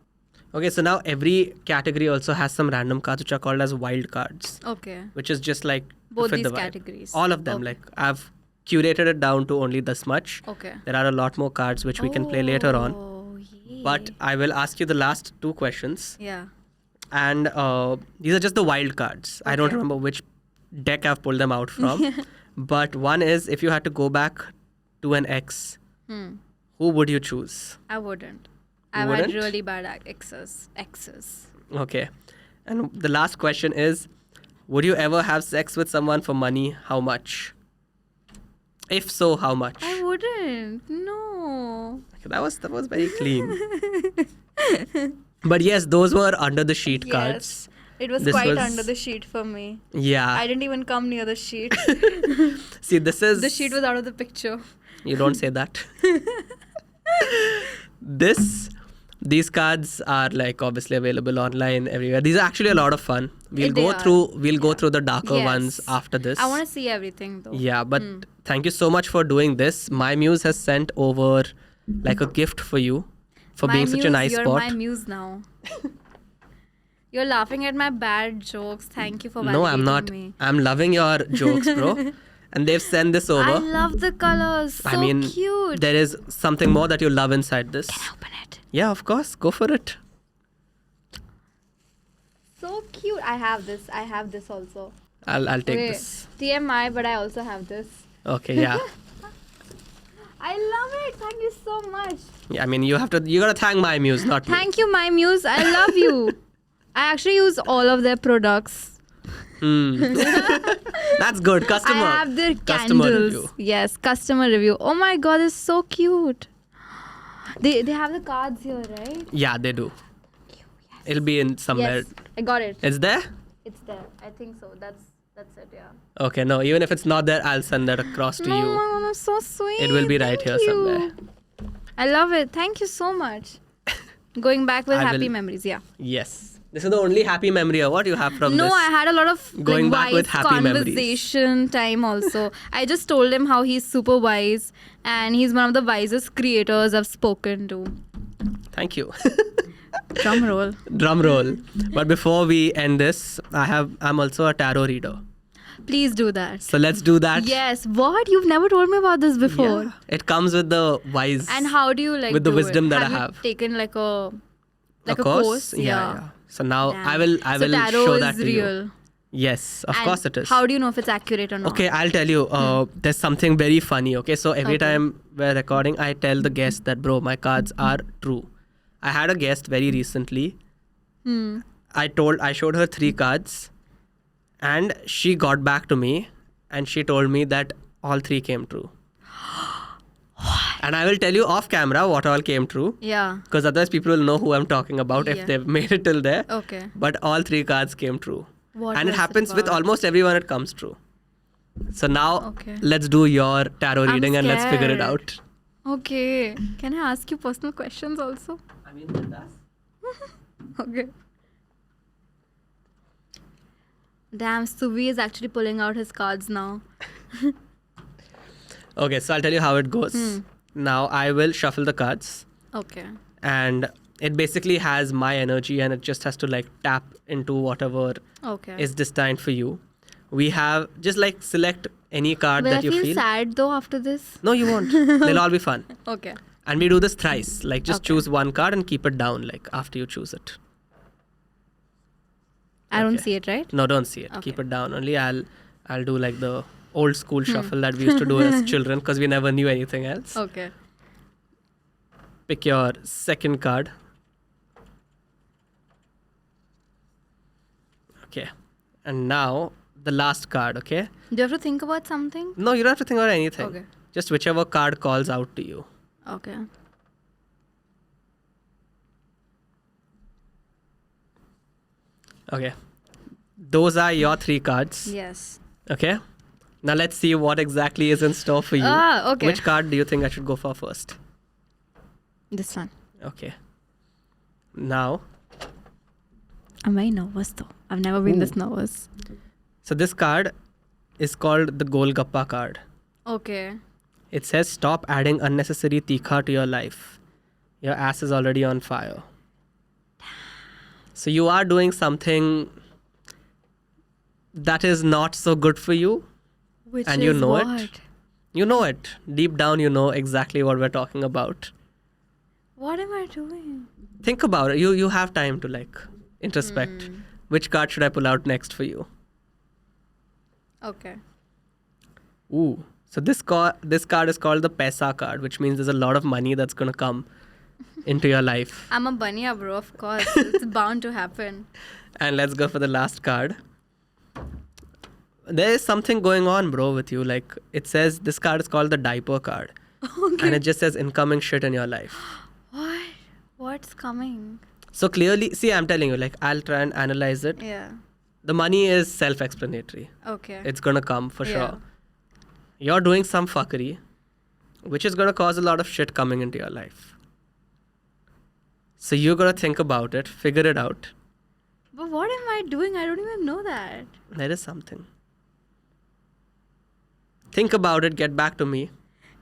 Okay, so now every category also has some random cards which are called as wild cards. Okay. Which is just like to Both fit these the vibe. categories. All of them. Okay. Like I've curated it down to only this much. Okay. There are a lot more cards which we can play later on. Oh, yay. But I will ask you the last 2 questions. Yeah. And these are just the wild cards. I don't Okay. remember which deck I've pulled them out from. But one is, if you had to go back to an ex, who would you choose? I wouldn't. You I've wouldn't? had really bad exes. Okay. And the last question is, would you ever have sex with someone for money? How much? If so, how much? I wouldn't. No. Okay, that was very clean. But yes, those were under the sheet Yes. cards. It was This quite was- under the sheet for me. Yeah. I didn't even come near the sheet. See, this is... The sheet was out of the picture. You don't say that. These cards are like obviously available online everywhere. These are actually a lot of fun. We'll They go are. through the darker Yes. ones after this. I want to see everything though. Yeah, but thank you so much for doing this. My Muse has sent over like a gift for you for My being such a muse, nice you're sport. my muse now. You're laughing at my bad jokes. Thank you for validating No, I'm not. me. I'm loving your jokes, bro. And they've sent this over. I love the colors. So I mean, cute. there is something more that you love inside this. Can I open it? Yeah, of course. Go for it. So cute. I have this also. I'll take Okay, this. TMI, but I also have this. Okay, yeah. I love it. Thank you so much. Yeah, I mean, you gotta thank my Muse, not me. Thank you, my muse. I love you. I actually use all of their products. That's good. Customer. I have their Customer candles. review. Yes, customer review. Oh my god, it's so cute. They have the cards here, right? Yeah, they do. It'll be in somewhere. Yes, I got it. It's there? It's there. I think so. That's it. Yeah. Okay, no. Even if it's not there, I'll send that across to No, you. no, so sweet. It will be right Thank here you. somewhere. I love it. Thank you so much. Going back with I happy will- memories. Yeah. Yes. This is the only happy memory of what you have from No, this. I had a lot of Going back wise with happy memories. conversation time also. I just told him how he's super wise and he's one of the wisest creators I've spoken to. Thank you. Drum roll. Drum roll. But before we end this, I'm also a tarot reader. Please do that. So let's do that. Yes. What? You've never told me about this before. Yeah. It comes with the wise. And how do you like With the do wisdom it? that I you have. taken like a course? Yeah. So now Damn. I will So tarot show is that to real. you. Yes, of And course it is. How do you know if it's accurate or not? Okay, I'll tell you. There's something very funny. Okay, so every Okay. time we're recording, I tell the guest that, bro, my cards are true. I had a guest very recently. I showed her 3 cards, and she got back to me, and she told me that all 3 came true. And I will tell you off camera what all came true, Yeah. because otherwise people will know who I'm talking about Yeah. if they've made it till there. Okay. But all 3 cards came true. What And it was happens with about? almost everyone it comes true. So now Okay. let's do your tarot I'm reading and let's figure it scared. out. Okay. Can I ask you personal questions also? I mean, it does. Okay. Damn, Suvi is actually pulling out his cards now. Okay, so I'll tell you how it goes. Now I will shuffle the cards, Okay. and it basically has my energy, and it just has to like tap into whatever Okay. is destined for you. We have just like select any card Will that I you feel feel. sad though after this? No, you won't. They'll all be fun. Okay. And we do this thrice. Like just Okay. choose one card and keep it down. Like after you choose it. I don't Okay. see it, right? No, don't see it. Okay. Keep it down. Only I'll do like the old school shuffle that we used to do as children because we never knew anything else. Okay. Pick your second card. Okay. And now the last card, okay? Do you have to think about something? No, you don't have to think about anything. Okay. Just whichever card calls out to you. Okay. Okay. Those are your 3 cards. Yes. Okay. Now let's see what exactly is in store for you. Ah, okay. Which card do you think I should go for first? This one. Okay. Now, I'm very nervous though. I've never been this nervous. so this card is called the Golgappa card. Okay. It says stop adding unnecessary tikha to your life. Your ass is already on fire. So you are doing something that is not so good for you. Which And is you know what? it. You know it. Deep down, you know exactly what we're talking about. What am I doing? Think about it. You have time to like introspect. Which card should I pull out next for you? Okay. Ooh. So this card is called the Paisa card, which means there's a lot of money that's gonna come into your life. I'm a banya, bro. Of course, it's bound to happen. And let's go for the last card. There is something going on, bro, with you. Like it says, this card is called the diaper card, Okay. and it just says incoming shit in your life. What? What's coming? So clearly, see, I'm telling you, like I'll try and analyze it. Yeah. The money is self-explanatory. Okay. It's gonna come for Yeah. sure. You're doing some fuckery, which is gonna cause a lot of shit coming into your life. So you're gonna think about it, figure it out. But what am I doing? I don't even know that. There is something. Think about it, get back to me.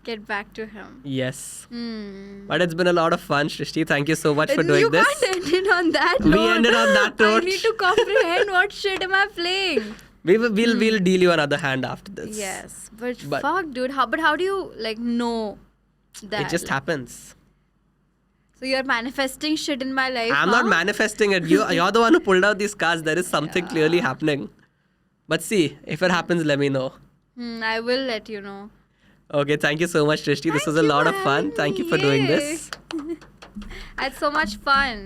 Get back to him. Yes. Hmm. But it's been a lot of fun, Shrishti. Thank you so much for doing You this. can't end it on that We note. ended on that note. I need to comprehend what shit am I playing. We'll deal you another hand after this. Yes, but But- fuck, dude. How do you like know that? It just happens. So you're manifesting shit in my life. I'm huh? not manifesting it. You're the one who pulled out these cards. There is something clearly happening. But see, if it happens, let me know. I will let you know. Okay, thank you so much, Shrishti. This Thank was a you lot for of fun. having Thank you me. for doing Yay. this. I had so much fun.